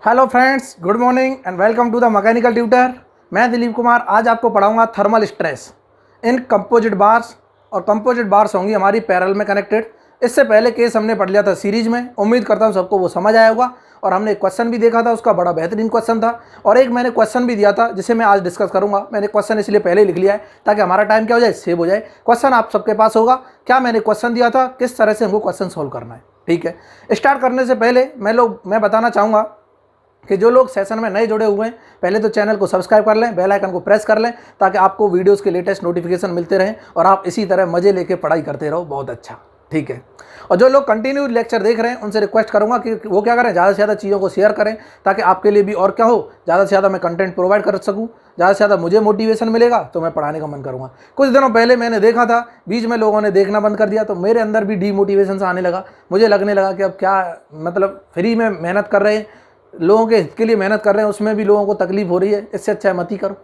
Hello friends, good morning and welcome to the mechanical tutor. मैं दिलीप कुमार आज आपको पढ़ाऊंगा thermal stress in composite bars. और कंपोजिट बार्स होंगी हमारी पैरेलल में कनेक्टेड। इससे पहले केस हमने पढ़ लिया था सीरीज में, उम्मीद करता हूं सबको वो समझ आया होगा। और हमने एक क्वेश्चन भी देखा था, उसका बड़ा बेहतरीन क्वेश्चन था। और एक मैंने क्वेश्चन भी दिया था जिसे मैं आज डिस्कस करूंगा। मैंने क्वेश्चन इसलिए पहले लिख लिया है ताकि हमारा टाइम क्या हो जाए, सेव हो जाए। क्वेश्चन आप सबके पास होगा, क्या मैंने क्वेश्चन दिया था, किस तरह से हमको क्वेश्चन सोल्व करना है। ठीक है, स्टार्ट करने से पहले मैं बताना चाहूँगा कि जो लोग सेशन में नए जुड़े हुए हैं, पहले तो चैनल को सब्सक्राइब कर लें, बेल आइकन को प्रेस कर लें ताकि आपको वीडियोस के लेटेस्ट नोटिफिकेशन मिलते रहें और आप इसी तरह मज़े लेके पढ़ाई करते रहो। बहुत अच्छा, ठीक है। और जो लोग कंटिन्यू लेक्चर देख रहे हैं उनसे रिक्वेस्ट करूंगा कि वो क्या करें, ज़्यादा से ज़्यादा चीज़ों को शेयर करें ताकि आपके लिए भी और क्या हो, ज़्यादा से ज़्यादा मैं कंटेंट प्रोवाइड कर सकूँ, ज़्यादा से ज़्यादा मुझे मोटिवेशन मिलेगा तो मैं पढ़ाने का मन करूँगा। कुछ दिनों पहले मैंने देखा था, बीच में लोगों ने देखना बंद कर दिया तो मेरे अंदर भी डीमोटिवेशन सा आने लगा। मुझे लगने लगा कि अब क्या मतलब, फ्री में मेहनत कर रहे हैं, लोगों के हित के लिए मेहनत कर रहे हैं, उसमें भी लोगों को तकलीफ हो रही है, इससे अच्छा है मत ही करो।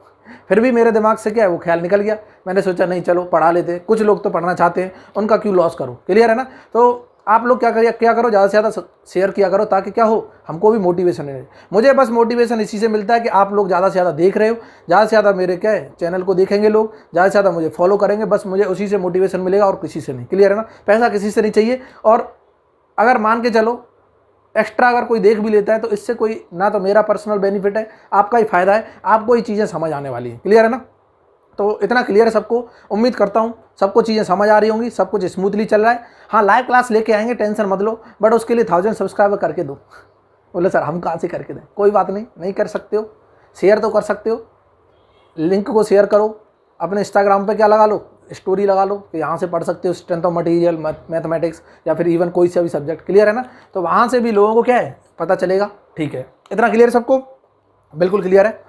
फिर भी मेरे दिमाग से क्या है वो ख्याल निकल गया। मैंने सोचा नहीं चलो पढ़ा लेते, कुछ लोग तो पढ़ना चाहते हैं, उनका क्यों लॉस करो। क्लियर है ना। तो आप लोग क्या करो, ज़्यादा से ज़्यादा शेयर किया करो ताकि क्या हो, हमको भी मोटिवेशन मिले। मुझे बस मोटिवेशन इसी से मिलता है कि आप लोग ज़्यादा से ज़्यादा देख रहे हो, ज़्यादा से ज़्यादा मेरे क्या है चैनल को देखेंगे लोग, ज़्यादा से ज़्यादा मुझे फॉलो करेंगे, बस मुझे उसी से मोटिवेशन मिलेगा और किसी से नहीं। क्लियर है ना। पैसा किसी से नहीं चाहिए। और अगर मान के चलो एक्स्ट्रा अगर कोई देख भी लेता है तो इससे कोई ना तो मेरा पर्सनल बेनिफिट है, आपका ही फायदा है, आपको ही चीज़ें समझ आने वाली है। क्लियर है ना। तो इतना क्लियर है सबको, उम्मीद करता हूँ सबको चीज़ें समझ आ रही होंगी, सब कुछ स्मूथली चल रहा है। हाँ, लाइव क्लास लेके आएंगे, टेंशन मत लो, बट उसके लिए 1000 सब्सक्राइबर करके दो। बोले सर हम कहाँ से करके दें, कोई बात नहीं, नहीं कर सकते हो, शेयर तो कर सकते हो। लिंक को शेयर करो, अपने इंस्टाग्राम पे क्या लगा लो, स्टोरी लगा लो कि यहाँ से पढ़ सकते हो स्ट्रेंथ ऑफ मटेरियल, मैथमेटिक्स या फिर इवन कोई सा भी सब्जेक्ट। क्लियर है ना। तो वहाँ से भी लोगों को क्या है पता चलेगा। ठीक है, इतना क्लियर सबको, बिल्कुल क्लियर है।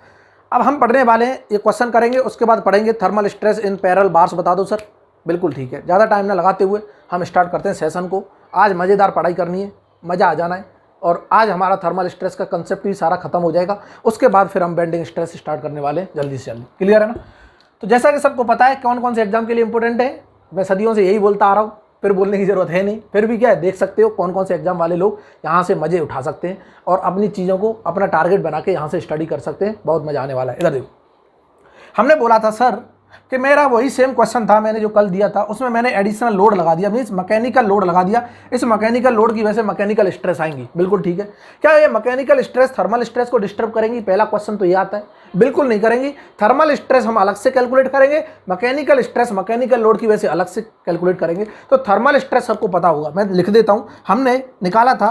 अब हम पढ़ने वाले हैं, ये क्वेश्चन करेंगे, उसके बाद पढ़ेंगे thermal stress in parallel bars. बता दो सर। बिल्कुल ठीक है, ज़्यादा टाइम ना लगाते हुए हम स्टार्ट करते हैं सेशन को। आज मज़ेदार पढ़ाई करनी है, मज़ा आ जाना है। और आज हमारा थर्मल स्ट्रेस का कंसेप्ट भी सारा खत्म हो जाएगा। उसके बाद फिर हम बेंडिंग स्ट्रेस स्टार्ट करने वाले हैं जल्दी से जल्दी। क्लियर है ना। तो जैसा कि सबको पता है कौन कौन से एग्जाम के लिए इंपॉर्टेंट है, मैं सदियों से यही बोलता आ रहा हूँ, फिर बोलने की ज़रूरत है नहीं। फिर भी क्या है, देख सकते हो कौन कौन से एग्जाम वाले लोग यहाँ से मज़े उठा सकते हैं और अपनी चीज़ों को अपना टारगेट बना के यहाँ से स्टडी कर सकते हैं। बहुत मज़ा आने वाला है। इधर देखो, हमने बोला था सर कि मेरा वही सेम क्वेश्चन था मैंने जो कल दिया था, उसमें मैंने एडिशनल लोड लगा दिया, मीन्स मैकेनिकल लोड लगा दिया। इस मैकेनिकल लोड की वजह से मैकेनिकल स्ट्रेस आएंगी। बिल्कुल ठीक है। क्या ये मैकेनिकल स्ट्रेस थर्मल स्ट्रेस को डिस्टर्ब करेंगी? पहला क्वेश्चन तो ये आता है, बिल्कुल नहीं करेंगी। थर्मल स्ट्रेस हम अलग से कैलकुलेट करेंगे, मैकेनिकल स्ट्रेस मैकेनिकल लोड की वजह से अलग से कैलकुलेट करेंगे। तो थर्मल स्ट्रेस सबको पता होगा, मैं लिख देता हूँ। हमने निकाला था,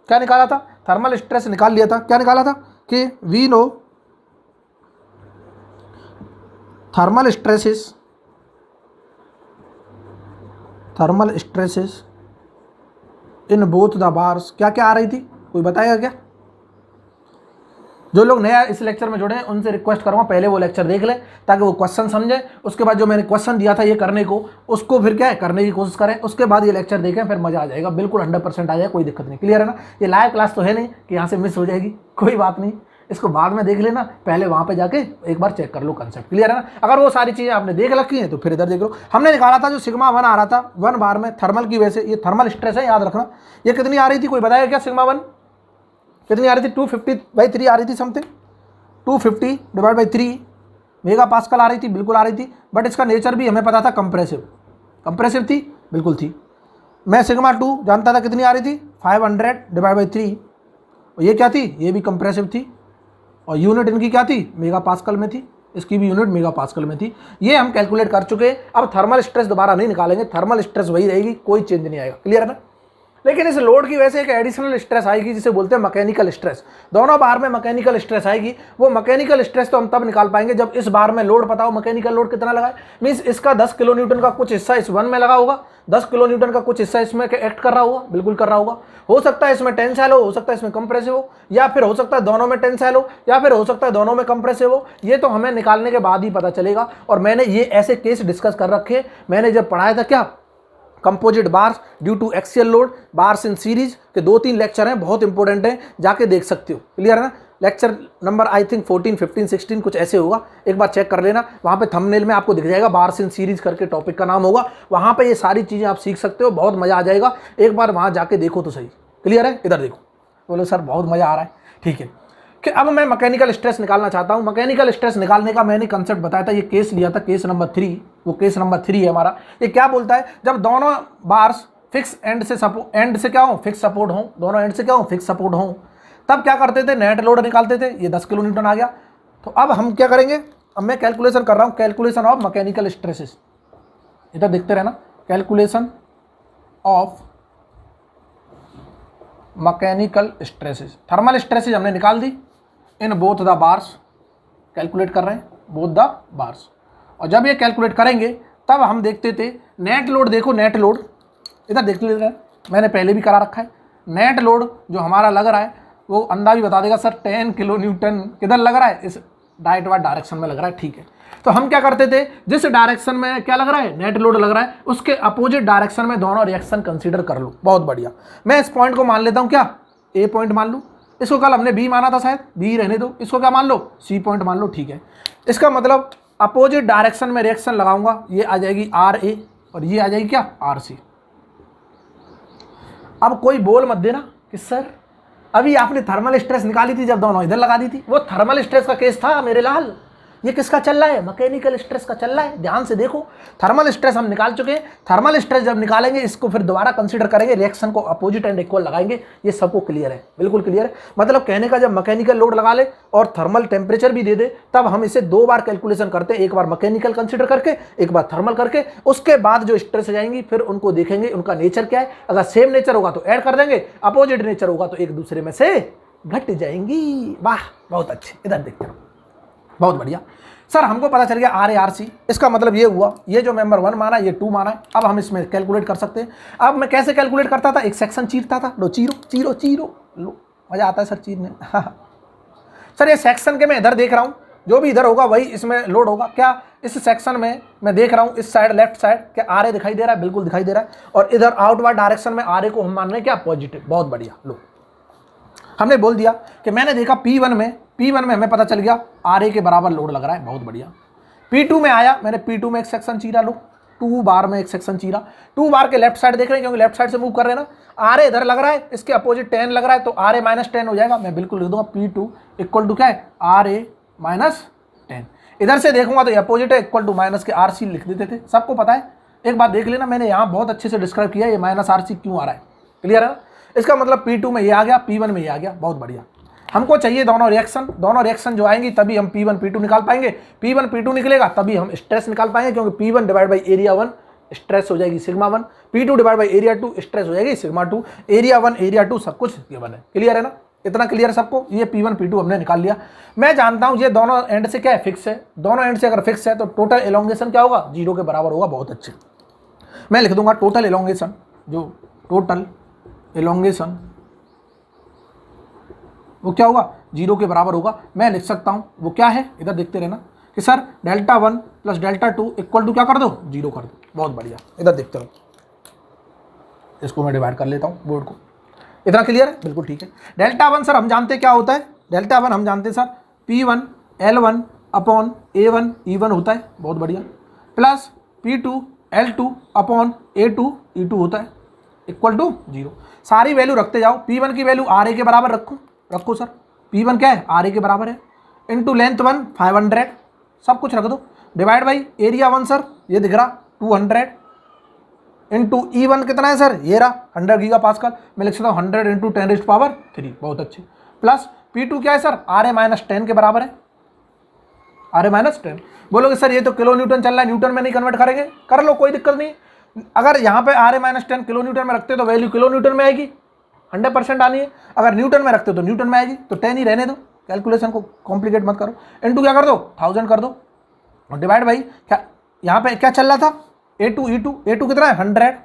क्या निकाला था, थर्मल स्ट्रेस निकाल लिया था। क्या निकाला था कि we know thermal stresses in both the bars। क्या क्या आ रही थी, कोई बताएगा क्या? जो लोग नया इस लेक्चर में जुड़े हैं उनसे रिक्वेस्ट करूंगा पहले वो लेक्चर देख लें ताकि वो क्वेश्चन समझे। उसके बाद जो मैंने क्वेश्चन दिया था ये करने को, उसको फिर क्या है करने की कोशिश करें। उसके बाद ये लेक्चर देखें, फिर मजा आ जाएगा, बिल्कुल 100% आ जाएगा, कोई दिक्कत नहीं। क्लियर है ना। ये लाइव क्लास तो है नहीं कि यहाँ से मिस हो जाएगी, कोई बात नहीं, इसको बाद में देख लेना, पहले वहाँ पे जाके एक बार चेक कर लो कंसेप्ट। क्लियर है ना। अगर वो सारी चीज़ें आपने देख रखी हैं तो फिर इधर देख लो। हमने निकाला था जो सिग्मा 1 आ रहा था 1 बार में थर्मल की वजह से, ये थर्मल स्ट्रेस है, याद रखना। ये कितनी आ रही थी, कोई बताएगा क्या? सिग्मा 1 कितनी आ रही थी? 250/3 आ रही थी, समथिंग 250/3 मेगा पास्कल आ रही थी, बिल्कुल आ रही थी। बट इसका नेचर भी हमें पता था कंप्रेसिव थी, बिल्कुल थी। मैं सिग्मा 2 जानता था, कितनी आ रही थी 500/3। ये क्या थी, ये भी कंप्रेसिव थी और यूनिट इनकी क्या थी, मेगा पास्कल में थी, इसकी भी यूनिट मेगा पास्कल में थी। ये हम कैलकुलेट कर चुके हैं। अब थर्मल स्ट्रेस दोबारा नहीं निकालेंगे, थर्मल स्ट्रेस वही रहेगी, कोई चेंज नहीं आएगा। क्लियर है ना। लेकिन इस लोड की वजह से एक एडिशनल स्ट्रेस आएगी जिसे बोलते हैं मैकेनिकल स्ट्रेस। दोनों बार में मैकेनिकल स्ट्रेस आएगी। वो मैकेनिकल स्ट्रेस तो हम तब निकाल पाएंगे जब इस बार में लोड पता हो मैकेनिकल लोड कितना लगा है। मीन्स इसका 10 किलो न्यूटन का कुछ हिस्सा इस 1 में लगा होगा, 10 किलो न्यूटन का कुछ हिस्सा इसमें एक्ट कर रहा होगा, बिल्कुल कर रहा होगा। हो सकता है इसमें टेंसाइल हो सकता है इसमें कंप्रेसिव हो, या फिर हो सकता है दोनों में टेंसाइल हो, या फिर हो सकता है दोनों में कंप्रेसिव हो। ये तो हमें निकालने के बाद ही पता चलेगा। और मैंने ये ऐसे केस डिस्कस कर रखे, मैंने जब पढ़ाया था क्या, composite bars due to axial load, bars in series के 2-3 लेक्चर हैं, बहुत इंपॉर्टेंट हैं, जाके देख सकते हो। क्लियर है ना। लेक्चर नंबर आई थिंक 14, 15, 16 कुछ ऐसे होगा, एक बार चेक कर लेना। वहाँ पे थंबनेल में आपको दिख जाएगा, बार्स इन सीरीज करके टॉपिक का नाम होगा। वहाँ पे ये सारी चीज़ें आप सीख सकते हो, बहुत मज़ा आ जाएगा। एक बार वहाँ जाके देखो तो सही। क्लियर है। इधर देखो, बोलो सर बहुत मज़ा आ रहा है। ठीक है कि अब मैं मैकेनिकल स्ट्रेस निकालना चाहता हूं। मैकेनिकल स्ट्रेस निकालने का मैंने कंसेप्ट बताया था, ये केस लिया था, केस नंबर 3, वो केस नंबर 3 है हमारा। ये क्या बोलता है, जब दोनों बार्स फिक्स एंड से क्या हो, फिक्स सपोर्ट हो, दोनों एंड से क्या हो, फिक्स सपोर्ट हो, तब क्या करते थे, नेट लोड निकालते थे। ये 10 किलो न्यूटन आ गया। तो अब हम क्या करेंगे, अब मैं कैलकुलेशन कर रहा हूं, कैलकुलेशन ऑफ मैकेनिकल स्ट्रेसेस। इधर देखते रहना, calculation of mechanical stresses. Thermal stresses हमने निकाल दी in both the bars, calculate कर रहे हैं बोथ द बार्स। और जब ये कैलकुलेट करेंगे तब हम देखते थे नेट लोड। देखो नेट लोड इधर देख लेते हैं, मैंने पहले भी करा रखा है। नेट लोड जो हमारा लग रहा है वो अंदाज भी बता देगा सर, 10 किलो न्यूटन किधर लग रहा है, इस डाइट वाइट डायरेक्शन में लग रहा है। ठीक है, तो हम क्या करते थे, जिस डायरेक्शन में क्या लग रहा है, नेट लोड लग रहा है, उसके अपोजिट डायरेक्शन में दोनों रिएक्शन कंसीडर कर लो। बहुत बढ़िया, मैं इस पॉइंट को मान लेता हूं, क्या ए पॉइंट मान लूँ, इसको कल हमने बी माना था शायद, बी रहने दो, इसको क्या मान लो, सी पॉइंट मान लो। ठीक है, इसका मतलब अपोजिट डायरेक्शन में रिएक्शन लगाऊंगा, ये आ जाएगी आर ए और ये आ जाएगी क्या, आर सी। अब कोई बोल मत देना कि सर अभी आपने थर्मल स्ट्रेस निकाली थी जब दोनों इधर लगा दी थी, वो थर्मल स्ट्रेस का केस था मेरे लाल। ये किसका चल रहा है, मैकेनिकल स्ट्रेस का चल रहा है। ध्यान से देखो, थर्मल स्ट्रेस हम निकाल चुके हैं। थर्मल स्ट्रेस जब निकालेंगे इसको फिर दोबारा कंसीडर करेंगे, रिएक्शन को अपोजिट एंड इक्वल लगाएंगे। ये सबको क्लियर है, बिल्कुल क्लियर है। मतलब कहने का, जब मैकेनिकल लोड लगा ले और थर्मल टेम्परेचर भी दे दे, तब हम इसे 2 बार कैलकुलेशन करते हैं, एक बार मैकेनिकल कंसीडर करके, एक बार थर्मल करके। उसके बाद जो स्ट्रेस आ जाएंगी फिर उनको देखेंगे उनका नेचर क्या है। अगर सेम नेचर होगा तो ऐड कर देंगे, अपोजिट नेचर होगा तो एक दूसरे में से घट जाएंगी। वाह, बहुत अच्छे, इधर देखते रहो, बहुत बढ़िया। सर हमको पता चल गया आर ए आर सी, इसका मतलब ये हुआ, ये जो मेंबर 1 माना, ये 2 माना है। अब हम इसमें कैलकुलेट कर सकते हैं। अब मैं कैसे कैलकुलेट करता था, एक सेक्शन चीरता था, लो चीरो चीरो चीरो, लो मजा आता है सर चीरने। सर ये सेक्शन के मैं इधर देख रहा हूँ, जो भी इधर होगा वही इसमें लोड होगा। क्या इस सेक्शन में मैं देख रहा हूँ, इस साइड लेफ्ट साइड, क्या आर ए दिखाई दे रहा है, बिल्कुल दिखाई दे रहा है। और इधर आउटवर्ड डायरेक्शन में आर ए को हम मान रहे हैं क्या, पॉजिटिव। बहुत बढ़िया, लो हमने बोल दिया कि मैंने देखा P1 में हमें पता चल गया आर ए के बराबर लोड लग रहा है। बहुत बढ़िया। P2 में आया, मैंने P2 में एक सेक्शन चीरा, लो 2 बार में एक सेक्शन चीरा। 2 बार के लेफ्ट साइड देख रहे हैं, क्योंकि लेफ्ट साइड से मूव कर रहे हैं ना। आर ए इधर लग रहा है, इसके अपोजिट 10 लग रहा है, तो आर ए -10 हो जाएगा। मैं बिल्कुल लिख दूंगा P2 इक्वल टू क्या है, आर ए -10। इधर से देखूंगा तो अपोजिट है, इक्वल टू माइनस के आर सी लिख देते थे, सबको पता है। एक बात देख लेना, मैंने यहाँ बहुत अच्छे से डिस्क्राइब किया ये माइनस आर सी क्यों आ रहा है, क्लियर है। इसका मतलब P2 में ये आ गया, P1 में ये आ गया। बहुत बढ़िया। हमको चाहिए दोनों रिएक्शन जो आएंगी तभी हम P1 P2 निकाल पाएंगे। P1 P2 निकलेगा तभी हम स्ट्रेस निकाल पाएंगे, क्योंकि P1 divide by area 1 stress हो जाएगी sigma 1, P2 divide by area 2 stress हो जाएगी सिग्मा 2। एरिया 1 एरिया 2 सब कुछ गिवन है, क्लियर है ना, इतना क्लियर सबको। ये P1 P2 हमने निकाल लिया। मैं जानता हूँ ये दोनों एंड से क्या है, फिक्स है। दोनों एंड से अगर फिक्स है तो टोटल एलोंगेशन क्या होगा, 0 के बराबर होगा। बहुत अच्छे, मैं लिख दूंगा टोटल एलोंगेशन, जो टोटल एलोंगेशन वो क्या होगा, 0 के बराबर होगा। मैं लिख सकता हूं वो क्या है, इधर देखते रहना कि sir delta 1 plus delta 2 equal to क्या कर दो, 0 कर दो। बहुत बढ़िया, इधर देखते रहो, इसको मैं डिवाइड कर लेता हूं बोर्ड को। इतना क्लियर है, बिल्कुल ठीक है। डेल्टा 1 सर हम जानते क्या होता है, डेल्टा 1 हम जानते हैं sir P1 L1 upon A1 E1 होता है। बहुत बढ़िया। Plus P2 L2 upon A2 E2 होता है, इक्वल टू 0। सारी वैल्यू रखते जाओ। P1 की वैल्यू RA के बराबर रखो सर, P1 क्या है, RA के बराबर है, इंटू लेंथ 1 500, सब कुछ रख दो, डिवाइड बाई एरिया 1 सर ये दिख रहा 200, इंटू E1 कितना है सर, ये रहा 100 गीगा पास्कल। मैं लिख सकता हूँ 100 इंटू 10⁻3। बहुत अच्छे। प्लस P2 क्या है सर, RA -10 के बराबर है, RA -10। बोलोगे सर ये तो किलो न्यूटन चल रहा है, न्यूटन में नहीं कन्वर्ट करेंगे, कर लो कोई दिक्कत नहीं। अगर यहाँ पे RA -10 किलो न्यूटन में रखते तो वैल्यू किलो न्यूटन में आएगी, 100% आनी है। अगर न्यूटन में रखते हो तो न्यूटन में आएगी, तो 10 ही रहने दो, कैलकुलेशन को कॉम्प्लिकेट मत करो। इंटू क्या कर दो, 1000 कर दो, और डिवाइड भाई क्या यहाँ पे क्या चल रहा था, A2 कितना है 100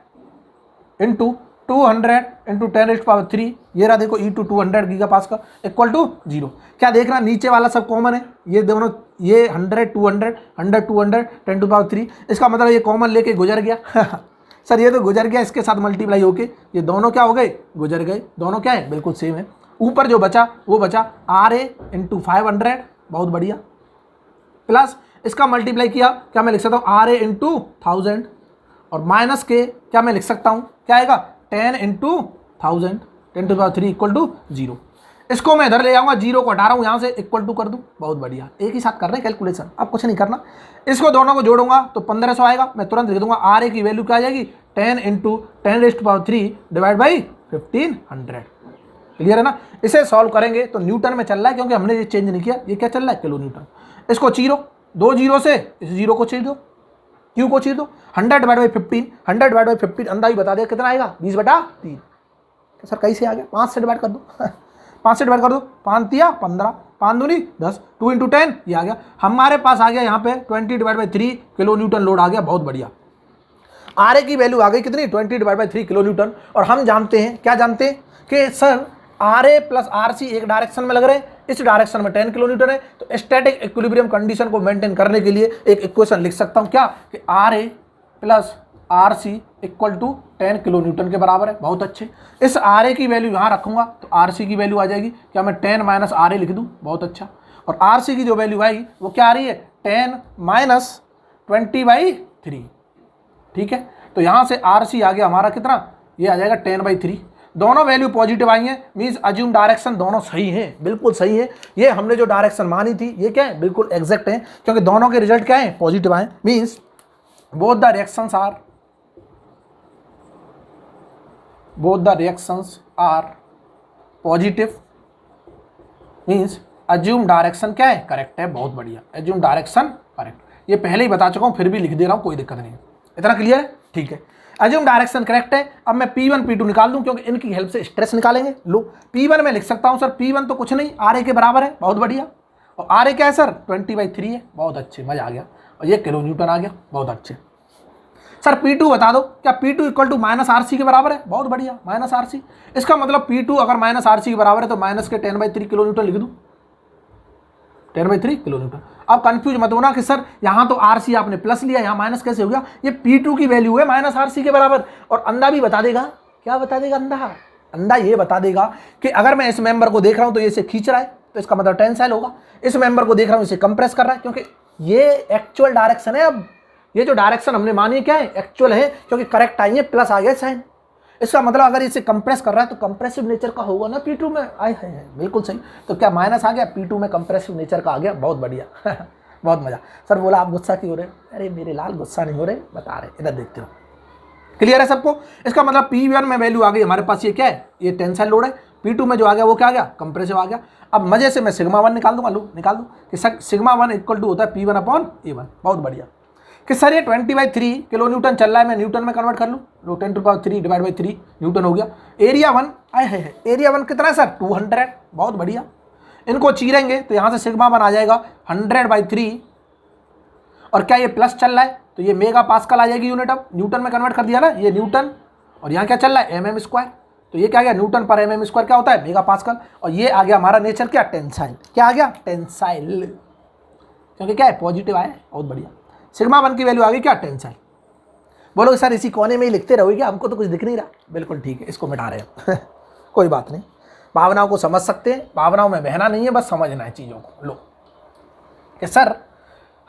इंटू 200 इंटू 10⁻3, ये रहा देखो E2 200 giga pascal equal to 0। क्या देख रहा, नीचे वाला सब कॉमन है, ये दोनों, ये 100 200 100 200 10⁻3, इसका मतलब ये कॉमन लेके गुजर गया। सर ये तो गुजर गया, इसके साथ मल्टीप्लाई होके ये दोनों क्या हो गए, गुजर गए। दोनों क्या है, बिल्कुल सेम है। ऊपर जो बचा वो बचा RA इंटू 500। बहुत बढ़िया। प्लस इसका मल्टीप्लाई किया, क्या मैं लिख सकता हूँ RA इंटू 1000, और माइनस के क्या मैं लिख सकता हूँ, क्या आएगा 10 इंटू 1000 10⁻3 इक्वल टू 0। इसको मैं इधर ले आऊँगा, 0 को हटा रहा हूँ यहाँ से, इक्वल टू कर दूँ, बहुत बढ़िया। एक ही साथ कर रहे हैं कैलकुलेशन, अब कुछ नहीं करना। इसको दोनों को जोड़ूंगा तो 1500 आएगा। मैं तुरंत लिख दूंगा आर ए की वैल्यू क्या आ जाएगी, 10 × 10⁻³ डिवाइड बाई 1500। क्लियर है ना। इसे सॉल्व करेंगे तो न्यूटन में चल रहा है, क्योंकि हमने ये चेंज नहीं किया, ये क्या चल रहा है, किलो न्यूटन। इसको चीरो, 2 0 से इस 0 को चीर दो, क्यू को चीर दो। 100 डिवाइड बाई 15, 100 डिवाइड बाई 15 अंदाज़ा बता दिया कितना आएगा, 20/3। सर कैसे आ गया, 5 से डिवाइड कर दो 5 से डिवाइड कर दो, 5 तिया 15, 5 दूनी 10, 2 × 10 ये आ गया। हमारे पास आ गया यहाँ पे 20/3 किलो न्यूटन लोड आ गया, बहुत बढ़िया। आर ए की वैल्यू आ गई कितनी, 20/3 किलो न्यूटन। और हम जानते हैं, क्या जानते हैं कि sir R A plus R C एक डायरेक्शन में लग रहे हैं, इस डायरेक्शन में 10 किलो न्यूटन है। तो स्टैटिक इक्विलिब्रियम कंडीशन को मेंटेन करने के लिए एक इक्वेशन लिख सकता हूँ, क्या कि R A plus R C equal to 10 kilonewton के बराबर है। बहुत अच्छे। इस आर ए की वैल्यू यहाँ रखूंगा तो आर सी की वैल्यू आ जाएगी, क्या मैं 10 माइनस आर ए लिख दूँ, बहुत अच्छा। और आर सी की जो वैल्यू आएगी वो क्या आ रही है, 10 माइनस 20/3। ठीक है, तो यहाँ से आर सी आ गया हमारा कितना, ये आ जाएगा 10/3। दोनों वैल्यू पॉजिटिव आई हैं, मीन्स अज्यूम डायरेक्शन दोनों सही हैं, बिल्कुल सही है। ये हमने जो डायरेक्शन मानी थी ये क्या है, बिल्कुल एग्जैक्ट है, क्योंकि दोनों के रिजल्ट क्या है, पॉजिटिव आए। Means both the reactions are positive, means assume direction क्या है, करेक्ट है। बहुत बढ़िया, अज्यूम डायरेक्शन करेक्ट। ये पहले ही बता चुका हूँ, फिर भी लिख दे रहा हूँ, कोई दिक्कत नहीं है। इतना क्लियर है, ठीक है। अज्यूम डायरेक्शन करेक्ट है। अब मैं P1 P2 निकाल दूं, क्योंकि इनकी हेल्प से स्ट्रेस निकालेंगे। लो P1 में लिख सकता हूं सर, P1 तो कुछ नहीं, आर ए के बराबर है, बहुत बढ़िया। और आर ए क्या है सर, 20/3 है, बहुत अच्छे, मजा आ गया। और ये किलो न्यूटन आ गया, बहुत अच्छे। सर P2 बता दो, क्या P2 equal to minus R C के बराबर है, बहुत बढ़िया, माइनस आर सी। इसका मतलब P2 अगर माइनस आर सी के बराबर है तो माइनस के 10/3 किलो न्यूटन लिख दूँ, 10/3 किलो न्यूटन। अब कंफ्यूज मत होना कि सर यहाँ तो आर सी आपने प्लस लिया, यहाँ माइनस कैसे हो गया। ये P2 की वैल्यू है माइनस आर सी के बराबर। और अंधा भी बता देगा, क्या बता देगा अंधा ये बता देगा कि अगर मैं इस मेंबर को देख रहा हूँ तो ये इसे खींच रहा है, तो इसका मतलब टेंसाइल होगा। इस मेंबर को देख रहा हूँ, इसे कंप्रेस कर रहा है, क्योंकि ये एक्चुअल डायरेक्शन है। अब ये जो डायरेक्शन हमने मानी क्या है, एक्चुअल है, क्योंकि करेक्ट आई है, प्लस आ गया साइन। इसका मतलब अगर इसे कंप्रेस कर रहा है तो कंप्रेसिव नेचर का होगा ना P2 में, आए है बिल्कुल सही। तो क्या माइनस आ गया, P2 में कंप्रेसिव नेचर का आ गया, बहुत बढ़िया बहुत मजा। सर बोला आप गुस्सा क्यों हो रहे, अरे मेरे लाल गुस्सा नहीं हो रहे, बता रहे, इधर देखते हो। क्लियर है सबको। इसका मतलब P1 में वैल्यू आ गई हमारे पास, ये क्या है, ये टेंसाइल लोड है। P2 में जो आ गया वो क्या आ गया, कंप्रेसिव आ गया। अब मजे से मैं सिग्मा 1 निकाल दूंगा, लो निकाल दूं कि सिग्मा 1 इक्वल टू होता है P1/A1, बहुत बढ़िया। कि सर ये 20/3 किलो न्यूटन चल रहा है, मैं न्यूटन में कन्वर्ट कर लूँ, लो 10⁻³ डिवाइड बाई 3 न्यूटन हो गया। एरिया 1 आए है, एरिया 1 कितना है सर, 200, बहुत बढ़िया। इनको चीरेंगे तो यहाँ से सिग्मा 1 आ जाएगा 100/3, और क्या ये प्लस चल रहा है तो ये मेगा पास्कल आ जाएगी यूनिट। अब न्यूटन में कन्वर्ट कर दिया ना, ये न्यूटन, और यहाँ क्या चल रहा है, mm²। तो ये क्या आ गया, न्यूटन पर mm² क्या होता है, मेगा पास्कल। और ये आ गया हमारा नेचर क्या, टेंसाइल। क्या आ गया, टेंसाइल, क्योंकि क्या है, पॉजिटिव आया, बहुत बढ़िया। सिग्मा 1 की वैल्यू आ गई क्या, टेंसाइल। बोलो सर इसी कोने में ही लिखते रहोगे, हमको तो कुछ दिख नहीं रहा, बिल्कुल ठीक है, इसको मिटा रहे हैं कोई बात नहीं, भावनाओं को समझ सकते हैं, भावनाओं में बहना नहीं है, बस समझना है चीज़ों को। लो कि सर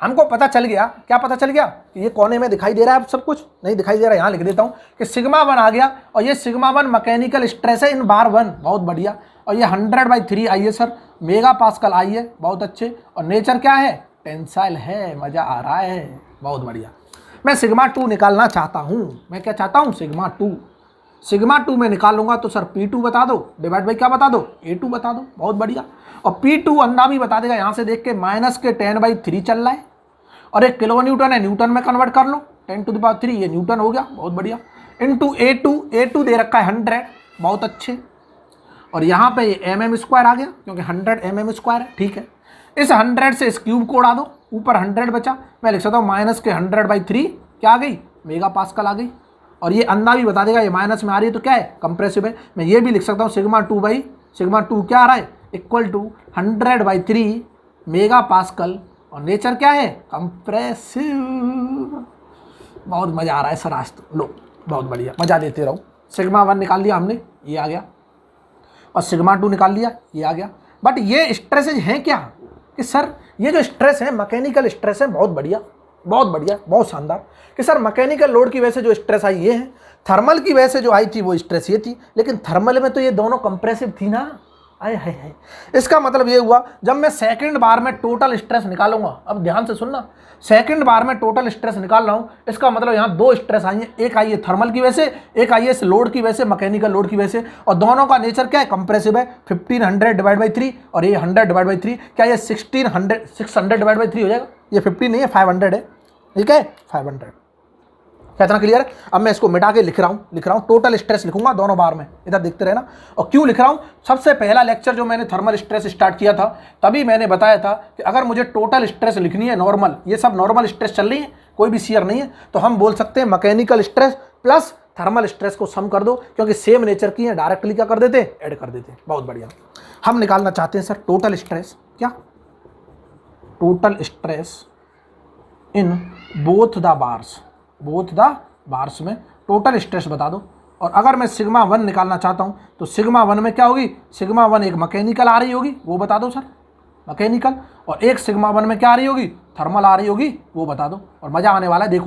हमको पता चल गया, क्या पता चल गया कि ये कोने में दिखाई दे रहा है, अब सब कुछ नहीं दिखाई दे रहा है, यहाँ लिख देता हूँ कि सिग्मा 1 आ गया, और ये सिग्मा 1 मैकेनिकल स्ट्रेस है इन बार 1, बहुत बढ़िया। और ये 100/3 आई है सर, मेगा पास्कल आई है, बहुत अच्छे। और नेचर क्या है, टेंसाइल है, मज़ा आ रहा है, बहुत बढ़िया। मैं सिग्मा 2 निकालना चाहता हूँ, मैं क्या चाहता हूँ, सिग्मा 2 में निकालूंगा तो सर P2 बता दो डिवाइड बाई क्या बता दो, A2 बता दो, बहुत बढ़िया। और P2 अंधा भी बता देगा, यहाँ से देख के माइनस के 10/3 चल रहा है, और एक किलो न्यूटन है, न्यूटन में कन्वर्ट कर लो, 10⁻3 ये न्यूटन हो गया, बहुत बढ़िया। इंटू A2 दे रखा है 100, बहुत अच्छे। और यहाँ पे ये mm² आ गया, क्योंकि 100 mm² है, ठीक है। इस 100 से इस क्यूब को उड़ा दो, ऊपर 100 बचा, मैं लिख सकता हूँ माइनस के 100/3 क्या आ गई, मेगा पास्कल आ गई। और ये अंधा भी बता देगा, ये माइनस में आ रही है तो क्या है, कंप्रेसिव है। मैं ये भी लिख सकता हूँ सिग्मा 2 क्या आ रहा है, इक्वल टू 100/3 मेगा पास्कल, और नेचर क्या है, कंप्रेसिव। बहुत मज़ा आ रहा है सर आज तो, लो बहुत बढ़िया, मज़ा देते रहो। सिग्मा 1 निकाल लिया हमने, ये आ गया, और सिग्मा 2 निकाल लिया, ये आ गया। बट ये स्ट्रेसेज हैं क्या, कि सर ये जो स्ट्रेस है मैकेनिकल स्ट्रेस है, बहुत बढ़िया, बहुत बढ़िया, बहुत शानदार। कि सर मैकेनिकल लोड की वजह से जो स्ट्रेस आई ये है, थर्मल की वजह से जो आई थी वो स्ट्रेस ये थी, लेकिन थर्मल में तो ये दोनों कंप्रेसिव थी ना, आए हाय हाय। इसका मतलब ये हुआ जब मैं सेकंड बार में टोटल स्ट्रेस निकालूंगा, अब ध्यान से सुनना, सेकंड बार में टोटल स्ट्रेस निकाल रहा हूं, इसका मतलब यहाँ दो स्ट्रेस आई है, एक आई है थर्मल की वजह से, एक आई है इस लोड की वजह से, मैकेनिकल लोड की वजह से, और दोनों का नेचर क्या है, कंप्रेसिव है। 1500 डिवाइड बाई 3 और ये 100 डिवाइड बाई 3, क्या ये 600 डिवाइड बाई 3 हो जाएगा? ये 50 नहीं है, 500 है, ठीक है, 500। क्या इतना क्लियर है? अब मैं इसको मिटा के लिख रहा हूं, टोटल स्ट्रेस लिखूंगा दोनों बार में, इधर देखते रहना। और क्यों लिख रहा हूं? सबसे पहला लेक्चर जो मैंने थर्मल स्ट्रेस स्टार्ट किया था, तभी मैंने बताया था कि अगर मुझे टोटल स्ट्रेस लिखनी है नॉर्मल, ये सब नॉर्मल स्ट्रेस चल रही है, कोई भी शियर नहीं है, तो हम बोल सकते हैं mechanical stress plus thermal stress को सम कर दो, क्योंकि सेम नेचर की है, डायरेक्टली क्या कर देते, ऐड कर देते। बहुत बढ़िया। हम निकालना चाहते हैं सर टोटल स्ट्रेस, क्या total stress in both the bars में टोटल स्ट्रेस बता दो। और अगर मैं सिग्मा 1 निकालना चाहता हूं तो सिग्मा 1 में क्या होगी, सिग्मा 1 एक मैकेनिकल आ रही होगी, वो बता दो सर, मैकेनिकल, और एक सिग्मा 1 में क्या आ रही होगी, थर्मल आ रही होगी, वो बता दो। और मजा आने वाला है, देखो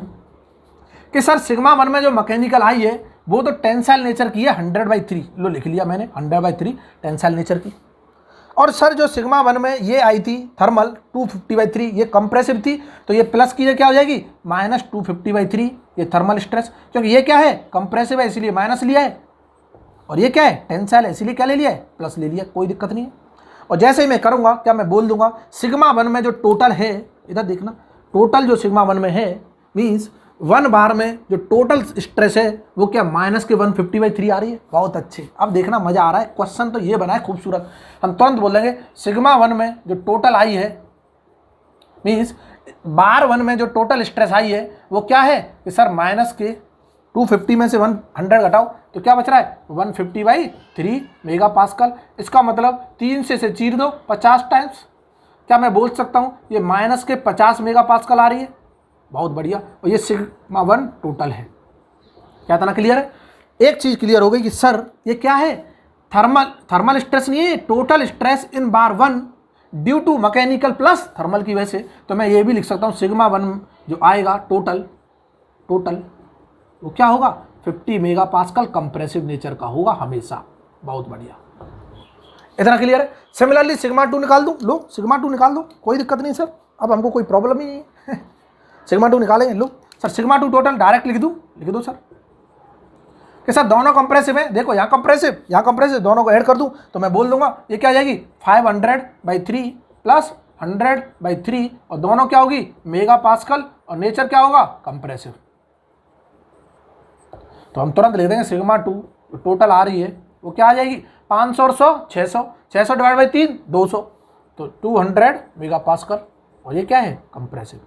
कि सर सिग्मा 1 में जो मैकेनिकल आई है वो तो टेंसाइल नेचर की है, 100/3 लो लिख लिया मैंने, 100/3 टेंसाइल नेचर की। और सर जो सिग्मा 1 में ये आई थी थर्मल 250/3, ये कंप्रेसिव थी, तो ये प्लस की क्या हो जाएगी, -250/3, ये थर्मल स्ट्रेस, क्योंकि ये क्या है, कंप्रेसिव है इसलिए माइनस लिया है, और ये क्या है, टेंसाइल है इसलिए क्या ले लिया है, प्लस ले लिया, कोई दिक्कत नहीं है। और जैसे ही मैं करूंगा क्या मैं बोल दूंगा सिग्मा 1 में जो टोटल है, इधर देखना, टोटल जो सिग्मा 1 में है मीन्स 1 बार में जो टोटल स्ट्रेस है वो क्या -150/3 आ रही है। बहुत अच्छे, अब देखना मजा आ रहा है, क्वेश्चन तो ये बना है खूबसूरत। हम तुरंत बोलेंगे सिग्मा 1 में जो टोटल आई है मीन्स बार 1 में जो टोटल स्ट्रेस आई है वो क्या है कि सर -250 में से 100 घटाओ तो क्या बच रहा है, 150/3 मेगा पास्कल। इसका मतलब 3 से चीर दो 50 टाइम्स, क्या मैं बोल सकता हूँ ये -50 मेगा पास्कल आ रही है। बहुत बढ़िया। और ये सिग्मा 1 टोटल है। क्या इतना क्लियर है? एक चीज क्लियर हो गई कि सर ये क्या है, थर्मल स्ट्रेस नहीं है, total stress in bar 1 due to mechanical plus thermal की वजह से। तो मैं ये भी लिख सकता हूँ सिग्मा 1 जो आएगा टोटल वो क्या होगा, 50 मेगा पास्कल कंप्रेसिव नेचर का होगा हमेशा। बहुत बढ़िया, इतना क्लियर है। सिमिलरली सिग्मा 2 निकाल दूं, लो सिग्मा 2 निकाल दो, कोई दिक्कत नहीं सर, अब हमको कोई प्रॉब्लम ही नहीं है। सिग्मा 2 निकालेंगे, लो सर सिग्मा 2 टोटल डायरेक्ट लिख दो सर कि सर दोनों कंप्रेसिव है, देखो यहाँ कंप्रेसिव दोनों को ऐड कर दूं तो मैं बोल दूंगा ये क्या आ जाएगी 500/3 प्लस 100/3, और दोनों क्या होगी मेगा पास्कल, और नेचर क्या होगा कंप्रेसिव। तो हम तुरंत लिख देंगे सिग्मा 2 टोटल आ रही है वो क्या आ जाएगी 500 और 100 600 डिवाइड बाई 3 200, तो 200 मेगा पास्कल, और ये क्या है कंप्रेसिव।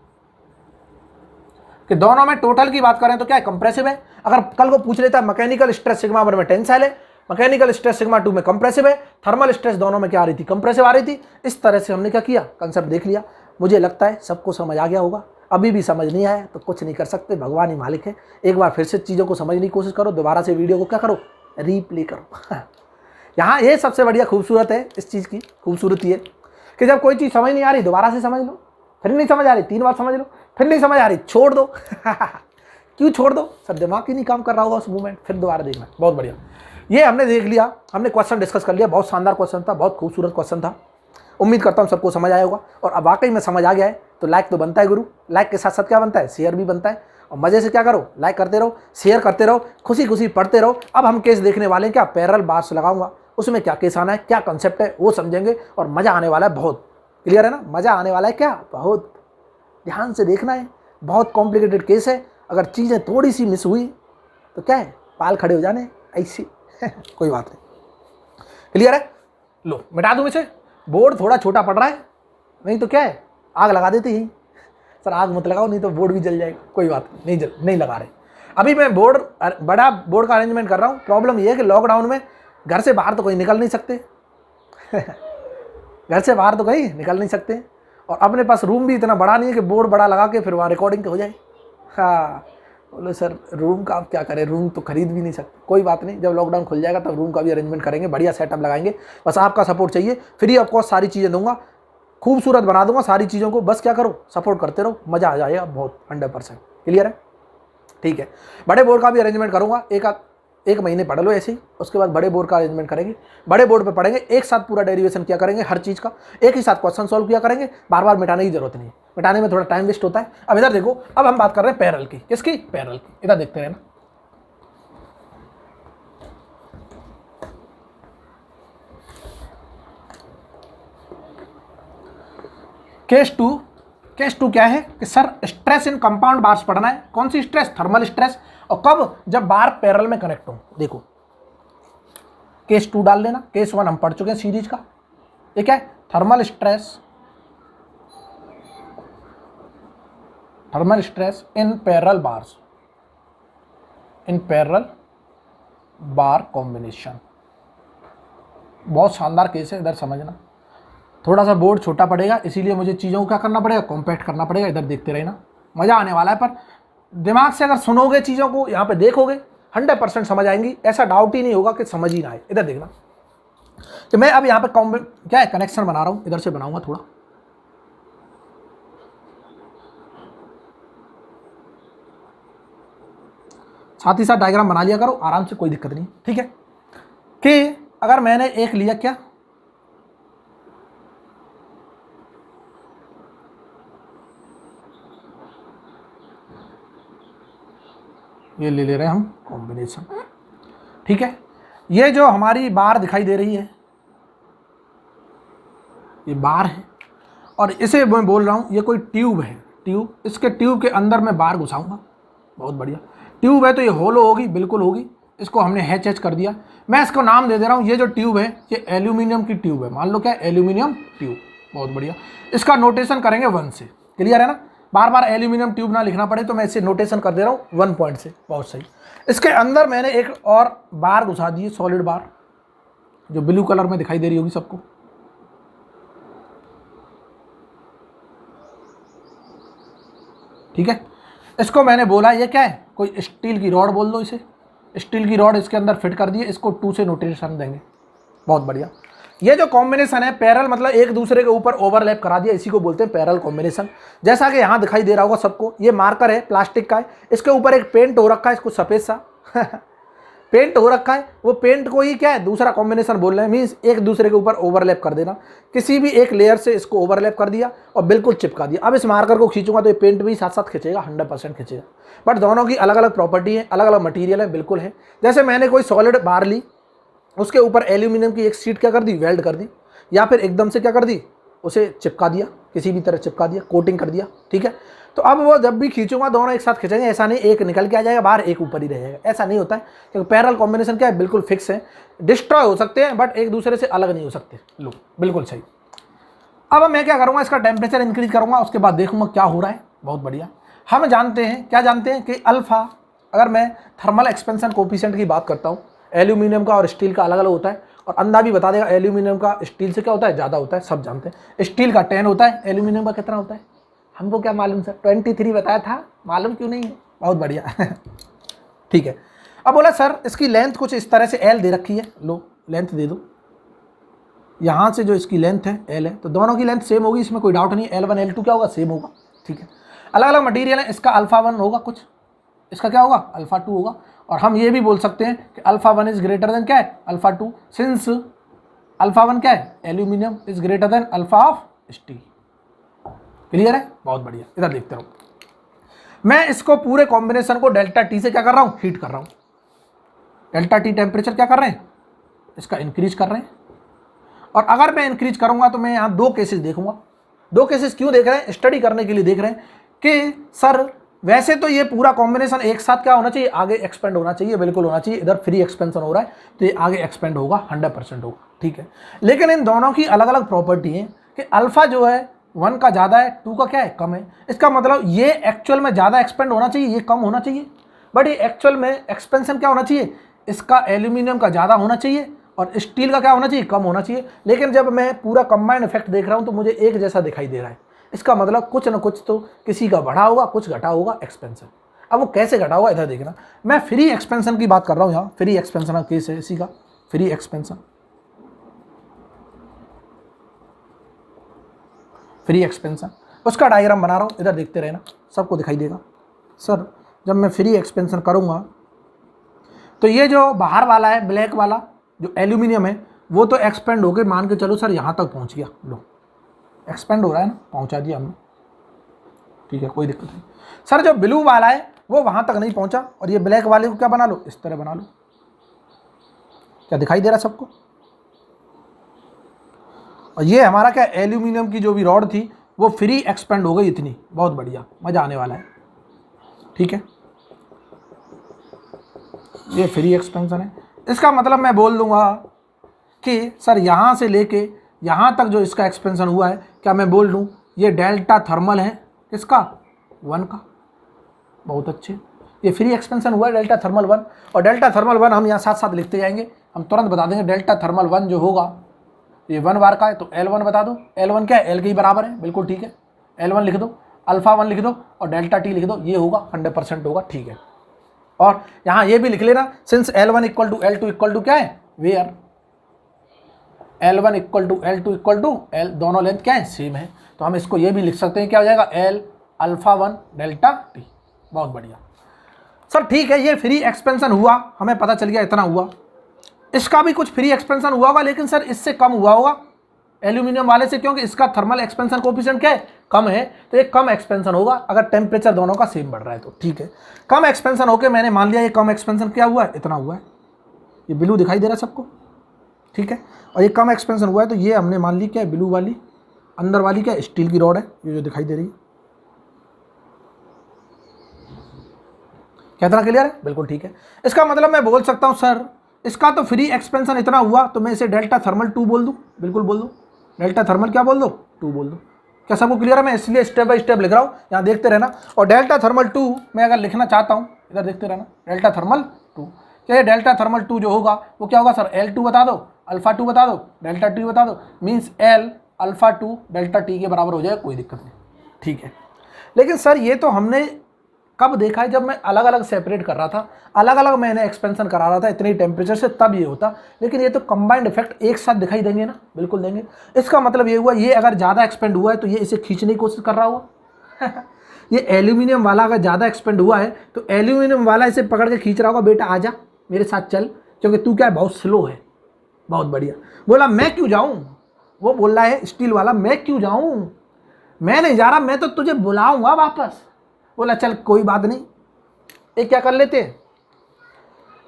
कि दोनों में टोटल की बात करें तो क्या है कंप्रेसिव है। अगर कल को पूछ लेता है मैकेनिकल स्ट्रेस सिग्मा 1 में टेंसाइल है, मैकेनिकल स्ट्रेस सिग्मा 2 में कंप्रेसिव है, थर्मल स्ट्रेस दोनों में क्या आ रही थी कंप्रेसिव आ रही थी। इस तरह से हमने क्या किया, कंसेप्ट देख लिया। मुझे लगता है सबको समझ आ गया होगा। अभी भी समझ नहीं आया तो कुछ नहीं कर सकते, भगवान ही मालिक है। एक बार फिर से चीज़ों को समझने की कोशिश करो, दोबारा से वीडियो को क्या करो रीप्ले करो। यहाँ ये सबसे बढ़िया खूबसूरत है, इस चीज़ की खूबसूरती है कि जब कोई चीज़ समझ नहीं आ रही दोबारा से समझ लो, फिर नहीं समझ आ रही 3 बार समझ लो, फिर नहीं समझ आ रही छोड़ दो। क्यों छोड़ दो सर, दिमाग ही नहीं काम कर रहा होगा उस मूवमेंट, फिर दोबारा देखना। बहुत बढ़िया, ये हमने देख लिया, हमने क्वेश्चन डिस्कस कर लिया। बहुत शानदार क्वेश्चन था, बहुत खूबसूरत क्वेश्चन था। उम्मीद करता हूँ सबको समझ आया होगा। और अब वाकई में समझ आ गया है तो लाइक तो बनता है गुरु, लाइक के साथ साथ क्या बनता है शेयर भी बनता है। और मजे से क्या करो, लाइक करते रहो, शेयर करते रहो, खुशी खुशी पढ़ते रहो। अब हम केस देखने वाले हैं, क्या पैरेलल बार्स लगाऊंगा, उसमें क्या केस आना है, क्या कंसेप्ट है वो समझेंगे, और मजा आने वाला है बहुत। क्लियर है ना, मजा आने वाला है क्या, बहुत ध्यान से देखना है। बहुत कॉम्प्लिकेटेड केस है, अगर चीज़ें थोड़ी सी मिस हुई तो क्या है बाल खड़े हो जाने ऐसी। कोई बात नहीं, क्लियर है। लो मिटा दूँ इसे, बोर्ड थोड़ा छोटा पड़ रहा है, नहीं तो क्या है आग लगा देते ही। सर आग मत लगाओ नहीं तो बोर्ड भी जल जाएगा। कोई बात नहीं लगा रहे। अभी मैं बड़ा बोर्ड का अरेंजमेंट कर रहा हूँ। प्रॉब्लम यह है कि लॉकडाउन में घर से बाहर तो कोई निकल नहीं सकते। घर से बाहर तो कहीं निकल नहीं सकते, और अपने पास रूम भी इतना बड़ा नहीं है कि बोर्ड बड़ा लगा के फिर वहाँ रिकॉर्डिंग हो जाए। हाँ बोलो सर रूम का आप क्या करें, रूम तो खरीद भी नहीं सकते। कोई बात नहीं, जब लॉकडाउन खुल जाएगा तब रूम का भी अरेंजमेंट करेंगे, बढ़िया सेटअप लगाएंगे। बस आपका सपोर्ट चाहिए, फ्री ऑफ कॉस्ट सारी चीज़ें दूंगा, खूबसूरत बना दूंगा सारी चीज़ों को। बस क्या करो सपोर्ट करते रहो, मज़ा आ जाएगा बहुत 100%। क्लियर है, ठीक है। बड़े बोर्ड का भी अरेंजमेंट करूँगा, एक 1 महीने पढ़ लो ऐसे ही, उसके बाद बड़े बोर्ड का अरेंजमेंट करेंगे, बड़े बोर्ड पे पढ़ेंगे, एक साथ पूरा डेरिवेशन किया करेंगे हर चीज़ का, एक ही साथ क्वेश्चन सॉल्व किया करेंगे, बार बार मिटाने की जरूरत नहीं, मिटाने में थोड़ा टाइम वेस्ट होता है। अब इधर देखो, अब हम बात कर रहे हैं पैरेलल की, किसकी? पैरेलल की। इधर देखते हैं ना, केस टू क्या है कि sir stress in compound bars पढ़ना है। कौन सी स्ट्रेस? Thermal stress. और कब? जब बार पैरेलल में कनेक्ट हो। देखो केस 2 डाल देना, केस 1 हम पढ़ चुके हैं सीरीज का। ये क्या है? Thermal stress in parallel bars, in parallel bar combination. बहुत शानदार केस है, इधर समझना। थोड़ा सा बोर्ड छोटा पड़ेगा, इसीलिए मुझे चीज़ों को क्या करना पड़ेगा? कॉम्पैक्ट करना पड़ेगा। इधर देखते रहना, मज़ा आने वाला है। पर दिमाग से अगर सुनोगे चीज़ों को, यहाँ पे देखोगे, 100% समझ आएंगी, ऐसा डाउट ही नहीं होगा कि समझ ही ना आए। इधर देखना कि मैं अब यहाँ पे क्या है, कनेक्शन बना रहा हूँ, इधर से बनाऊंगा थोड़ा। साथ ही साथ डायग्राम बना लिया करो आराम से, कोई दिक्कत नहीं, ठीक है। कि अगर मैंने एक लिया, क्या ये ले रहे हैं हम कॉम्बिनेशन, ठीक है। ये जो हमारी बार दिखाई दे रही है, ये बार है, और इसे मैं बोल रहा हूँ ये कोई ट्यूब है, ट्यूब। इसके ट्यूब के अंदर मैं बार घुसाऊंगा। बहुत बढ़िया, ट्यूब है तो ये होलो होगी, बिल्कुल होगी। इसको हमने हैच कर दिया। मैं इसको नाम दे रहा हूँ, ये जो ट्यूब है ये एल्यूमिनियम की ट्यूब है, मान लो क्या, एल्यूमिनियम ट्यूब। बहुत बढ़िया, इसका नोटेशन करेंगे 1 से। क्लियर है ना? बार बार एल्यूमिनियम ट्यूब ना लिखना पड़े तो मैं इसे नोटेशन कर दे रहा हूँ 1 पॉइंट से। बहुत सही। इसके अंदर मैंने एक और बार घुसा दी है, सॉलिड बार, जो ब्लू कलर में दिखाई दे रही होगी सबको। ठीक है, इसको मैंने बोला ये क्या है, कोई स्टील की रॉड बोल दो इसे। स्टील की रॉड इसके अंदर फिट कर दिए, इसको 2 से नोटेशन देंगे। बहुत बढ़िया। ये जो कॉम्बिनेशन है पैरेलल, मतलब एक दूसरे के ऊपर ओवरलैप करा दिया, इसी को बोलते हैं पैरेलल कॉम्बिनेशन। जैसा कि यहाँ दिखाई दे रहा होगा सबको, ये मार्कर है, प्लास्टिक का है, इसके ऊपर एक पेंट हो रखा है, इसको सफ़ेद सा पेंट हो रखा है। वो पेंट को ही क्या है, दूसरा कॉम्बिनेशन बोल रहे हैं। मीन्स एक दूसरे के ऊपर ओवरलैप कर देना, किसी भी एक लेयर से इसको ओवरलैप कर दिया और बिल्कुल चिपका दिया। अब इस मार्कर को खींचूंगा तो ये पेंट भी साथ साथ खींचेगा, 100% खींचेगा। बट दोनों की अलग अलग प्रॉपर्टी है, अलग अलग मटीरियल है, बिल्कुल है। जैसे मैंने कोई सॉलिड बार ली, उसके ऊपर एल्यूमिनियम की एक शीट क्या कर दी, वेल्ड कर दी, या फिर एकदम से क्या कर दी, उसे चिपका दिया, किसी भी तरह चिपका दिया, कोटिंग कर दिया। ठीक है, तो अब वो जब भी खींचूंगा दोनों एक साथ खींचेंगे। ऐसा नहीं एक निकल के आ जाएगा बाहर, एक ऊपर ही रह जाएगा, ऐसा नहीं होता है। क्योंकि पैरेलल कॉम्बिनेशन क्या है, बिल्कुल फिक्स है। डिस्ट्रॉय हो सकते हैं बट एक दूसरे से अलग नहीं हो सकते। लो बिल्कुल सही। अब मैं क्या करूँगा, इसका टेम्परेचर इंक्रीज करूँगा, उसके बाद देखूंगा क्या हो रहा है। बहुत बढ़िया। हम जानते हैं, क्या जानते हैं कि अल्फा, अगर मैं थर्मल एक्सपेंशन कोफिशिएंट की बात करता हूँ, एल्यूमिनियम का और स्टील का अलग अलग होता है। और अंधा भी बता देगा, एल्यूमिनियम का स्टील से क्या होता है, ज़्यादा होता है, सब जानते हैं। स्टील का 10 होता है, एल्यूमिनियम का कितना होता है, हमको क्या मालूम सर, 23 बताया था, मालूम क्यों नहीं है। बहुत बढ़िया ठीक है। अब बोला सर इसकी लेंथ कुछ इस तरह से एल दे रखी है, लो लेंथ दे दो। यहाँ से जो इसकी लेंथ है एल है, तो दोनों की लेंथ सेम होगी, इसमें कोई डाउट नहीं है। L1 L2 क्या होगा, सेम होगा। ठीक है, अलग अलग मटीरियल है। इसका अल्फा 1 होगा कुछ, इसका क्या होगा, अल्फा 2 होगा। और हम ये भी बोल सकते हैं कि अल्फा 1 इज ग्रेटर देन क्या है, अल्फा 2, सिंस अल्फा 1 क्या है, aluminium is greater than alpha of steel. Clear है? बहुत बढ़िया। इधर देखते रहो, मैं इसको पूरे कॉम्बिनेशन को डेल्टा टी से क्या कर रहा हूँ, हीट कर रहा हूँ। डेल्टा टी टेम्परेचर क्या कर रहे हैं, इसका इंक्रीज कर रहे हैं। और अगर मैं इंक्रीज करूंगा तो मैं यहाँ 2 केसेस देखूंगा। 2 केसेस क्यों देख रहे हैं, स्टडी करने के लिए देख रहे हैं कि सर वैसे तो ये पूरा कॉम्बिनेशन एक साथ क्या होना चाहिए, आगे एक्सपेंड होना चाहिए, बिल्कुल होना चाहिए। इधर फ्री एक्सपेंशन हो रहा है तो ये आगे एक्सपेंड होगा, 100% होगा। ठीक है, लेकिन इन दोनों की अलग अलग प्रॉपर्टी है कि अल्फा जो है 1 का ज़्यादा है, 2 का क्या है, कम है। इसका मतलब ये एक्चुअल में ज़्यादा एक्सपेंड होना चाहिए, ये कम होना चाहिए। बट ये एक्चुअल में एक्सपेंशन क्या होना चाहिए, इसका एल्यूमिनियम का ज़्यादा होना चाहिए और स्टील का क्या होना चाहिए, कम होना चाहिए। लेकिन जब मैं पूरा कंबाइंड इफेक्ट देख रहा हूँ तो मुझे एक जैसा दिखाई दे रहा है। इसका मतलब कुछ ना कुछ तो किसी का बढ़ा होगा, कुछ घटा होगा एक्सपेंशन। अब वो कैसे घटा होगा, इधर देखना। मैं फ्री एक्सपेंशन की बात कर रहा हूँ, यहाँ फ्री एक्सपेंशन का केस है इसी का, फ्री एक्सपेंशन। फ्री एक्सपेंशन उसका डायग्राम बना रहा हूँ, इधर देखते रहना, सबको दिखाई देगा। सर जब मैं फ्री एक्सपेंशन करूँगा तो ये जो बाहर वाला है ब्लैक वाला जो एल्यूमिनियम है वो तो एक्सपेंड होकर मान के चलो सर यहाँ तक पहुँच गया, लो एक्सपेंड हो रहा है ना, पहुँचा दिया हमने, ठीक है कोई दिक्कत नहीं। सर जो ब्लू वाला है वो वहाँ तक नहीं पहुँचा, और ये ब्लैक वाले को क्या बना लो, इस तरह बना लो। क्या दिखाई दे रहा है सबको? और ये हमारा क्या एल्यूमिनियम की जो भी रॉड थी वो फ्री एक्सपेंड हो गई इतनी, बहुत बढ़िया, मज़ा आने वाला है, ठीक है। ये फ्री एक्सपेंशन है। इसका मतलब मैं बोल दूंगा कि सर यहाँ से लेके यहाँ तक जो इसका एक्सपेंशन हुआ है, क्या मैं बोल दूँ ये डेल्टा थर्मल है किसका, 1 का। बहुत अच्छे, ये फ्री एक्सपेंशन हुआ है डेल्टा थर्मल 1, और डेल्टा थर्मल 1 हम यहाँ साथ साथ लिखते जाएंगे, हम तुरंत बता देंगे डेल्टा थर्मल 1 जो होगा ये 1 बार का है, तो L1 बता दो, L1 क्या है, L के ही बराबर है, बिल्कुल ठीक है। L1 लिख दो, अल्फा 1 लिख दो और डेल्टा T लिख दो, ये होगा 100% होगा, ठीक है। और यहाँ ये भी लिख लेना, since L1 equal to L2 equal to क्या है, where L1 equal to L2 equal to L, दोनों लेंथ क्या है, सेम है, तो हम इसको ये भी लिख सकते हैं, क्या हो जाएगा, L अल्फा 1 डेल्टा T। बहुत बढ़िया सर, ठीक है। ये फ्री एक्सपेंशन हुआ, हमें पता चल गया इतना हुआ। इसका भी कुछ फ्री एक्सपेंशन हुआ होगा, लेकिन सर इससे कम हुआ होगा एल्यूमिनियम वाले से, क्योंकि इसका थर्मल एक्सपेंशन कोएफिशिएंट क्या है, कम है, तो ये कम एक्सपेंशन होगा अगर टेम्परेचर दोनों का सेम बढ़ रहा है तो, ठीक है। कम एक्सपेंशन होके मैंने मान लिया ये कम एक्सपेंशन क्या हुआ है, इतना हुआ है, ये ब्लू दिखाई दे रहा है सबको, ठीक है। और ये कम एक्सपेंशन हुआ है तो ये हमने मान ली क्या है, ब्लू वाली, अंदर वाली क्या स्टील की रॉड है, ये जो दिखाई दे रही है। क्या इतना क्लियर है, बिल्कुल ठीक है। इसका मतलब मैं बोल सकता हूँ सर इसका तो फ्री एक्सपेंशन इतना हुआ, तो मैं इसे डेल्टा थर्मल 2 बोल दूँ, बिल्कुल बोल दूँ, डेल्टा थर्मल क्या बोल दो, 2 बोल दो। क्या सबको क्लियर है? मैं इसलिए स्टेप बाय स्टेप लिख रहा हूँ, यहाँ देखते रहना। और डेल्टा थर्मल 2 मैं अगर लिखना चाहता हूँ, इधर देखते रहना, डेल्टा थर्मल 2, क्या ये डेल्टा थर्मल 2 जो होगा वो क्या होगा सर, L2 बता दो, अल्फा 2 बता दो, डेल्टा T बता दो, means L alpha 2 delta T के बराबर हो जाए, कोई दिक्कत नहीं, ठीक है। लेकिन सर ये तो हमने कब देखा है, जब मैं अलग अलग सेपरेट कर रहा था, अलग अलग मैंने एक्सपेंशन करा रहा था इतनी टेम्परेचर से, तब ये होता। लेकिन ये तो कंबाइंड इफेक्ट एक साथ दिखाई देंगे ना, बिल्कुल देंगे। इसका मतलब ये हुआ, ये अगर ज़्यादा एक्सपेंड हुआ है तो ये इसे खींचने की कोशिश कर रहा होगा ये एल्यूमिनियम वाला अगर ज़्यादा एक्सपेंड हुआ है तो एल्यूमिनियम वाला इसे पकड़ के खींच रहा होगा, बेटा आजा मेरे साथ चल, क्योंकि तू क्या है, बहुत स्लो है। बहुत बढ़िया, बोला मैं क्यों जाऊँ, वो बोल रहा है स्टील वाला, मैं क्यों जाऊँ, मैं नहीं जा रहा, मैं तो तुझे बुलाऊंगा वापस। बोला चल कोई बात नहीं, एक क्या कर लेते हैं,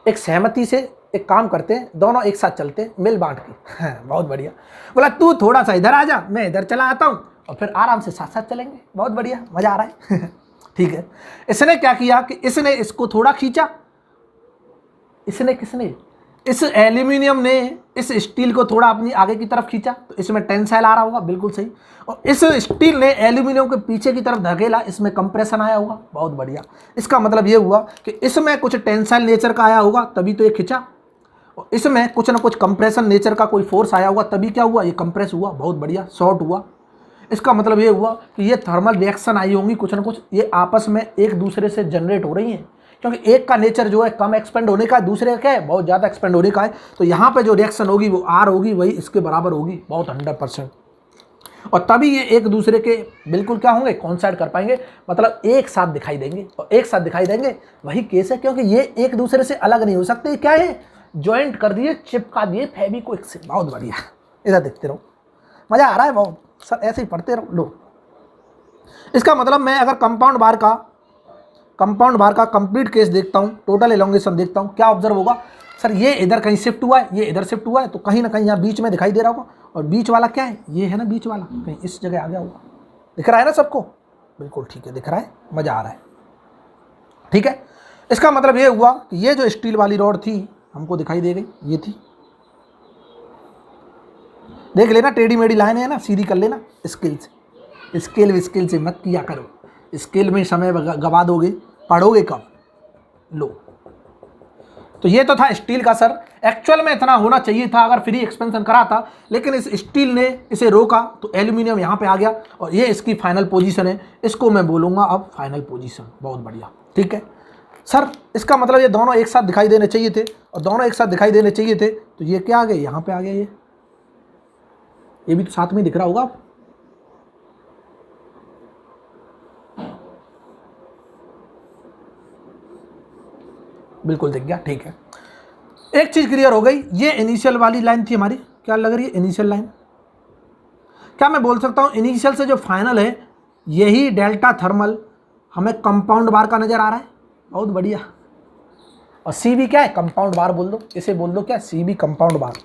एक सहमति से एक काम करते हैं, दोनों एक साथ चलते हैं मिल बांट के। हाँ, बहुत बढ़िया। बोला तू थोड़ा सा इधर आ जा, मैं इधर चला आता हूँ, और फिर आराम से साथ साथ चलेंगे। बहुत बढ़िया, मजा आ रहा है ठीक है। इसने क्या किया कि इसने इसको थोड़ा खींचा, इसने किसने, इस एल्यूमिनियम ने इस स्टील को थोड़ा अपनी आगे की तरफ खींचा, तो इसमें टेंसाइल आ रहा होगा, बिल्कुल सही। और इस स्टील ने एल्यूमिनियम के पीछे की तरफ धकेला, इसमें कंप्रेशन आया होगा। बहुत बढ़िया, इसका मतलब ये हुआ कि इसमें कुछ टेंसाइल नेचर का आया होगा, तभी तो ये खिंचा, और इसमें कुछ ना कुछ कंप्रेशन नेचर का कोई फोर्स आया होगा, तभी क्या हुआ, ये कंप्रेस हुआ। बहुत बढ़िया, शॉर्ट हुआ। इसका मतलब ये हुआ कि ये थर्मल रिएक्शन आई होंगी कुछ ना कुछ, ये आपस में एक दूसरे से जनरेट हो रही हैं, क्योंकि एक का नेचर जो है कम एक्सपेंड होने का है, दूसरे का क्या है, बहुत ज़्यादा एक्सपेंड होने का है। तो यहाँ पे जो रिएक्शन होगी वो R होगी, वही इसके बराबर होगी, बहुत 100%। और तभी ये एक दूसरे के बिल्कुल क्या होंगे, कॉन्साइड कर पाएंगे, मतलब एक साथ दिखाई देंगे। और एक साथ दिखाई देंगे वही केस है, क्योंकि ये एक दूसरे से अलग नहीं हो सकते। क्या है, ज्वाइंट कर दिए, चिपका दिए फेविक्विक से। बहुत बढ़िया, इधर देखते रहो, मज़ा आ रहा है बहुत सर, ऐसे ही पढ़ते रहो। लो, इसका मतलब मैं अगर कंपाउंड बार का कंप्लीट केस देखता हूँ, टोटल एलोंगेशन देखता हूँ, क्या ऑब्जर्व होगा सर, ये इधर कहीं शिफ्ट हुआ है, ये इधर शिफ्ट हुआ है, तो कहीं ना कहीं यहाँ बीच में दिखाई दे रहा होगा। और बीच वाला क्या है, ये है ना, बीच वाला कहीं इस जगह आ गया होगा। दिख रहा है ना सबको, बिल्कुल ठीक है, दिख रहा है, मज़ा आ रहा है, ठीक है। इसका मतलब ये हुआ कि ये जो स्टील वाली रॉड थी हमको दिखाई दे गई, ये थी, देख लेना, टेढ़ी मेढ़ी लाइन है ना, सीधी कर लेना स्केल से। स्केल से मत किया करो, स्केल में समय गवा दोगे, पढ़ोगे कब। लो, तो ये तो था स्टील का सर, एक्चुअल में इतना होना चाहिए था अगर फ्री एक्सपेंशन करा था, लेकिन इस स्टील ने इसे रोका, तो एल्यूमिनियम यहाँ पे आ गया, और ये इसकी फाइनल पोजीशन है, इसको मैं बोलूँगा अब फाइनल पोजीशन। बहुत बढ़िया, ठीक है सर। इसका मतलब ये दोनों एक साथ दिखाई देने चाहिए थे, और दोनों एक साथ दिखाई देने चाहिए थे, तो ये क्या आ गए, यहाँ पे आ गया, ये भी तो साथ में दिख रहा होगा। बिल्कुल दिख गया, ठीक है। एक चीज़ क्लियर हो गई, ये इनिशियल वाली लाइन थी हमारी, क्या लग रही है इनिशियल लाइन। क्या मैं बोल सकता हूँ इनिशियल से जो फाइनल है यही डेल्टा थर्मल हमें कंपाउंड बार का नज़र आ रहा है। बहुत बढ़िया। और सी बी क्या है, कंपाउंड बार बोल दो, इसे बोल दो क्या, सी बी कंपाउंड बार।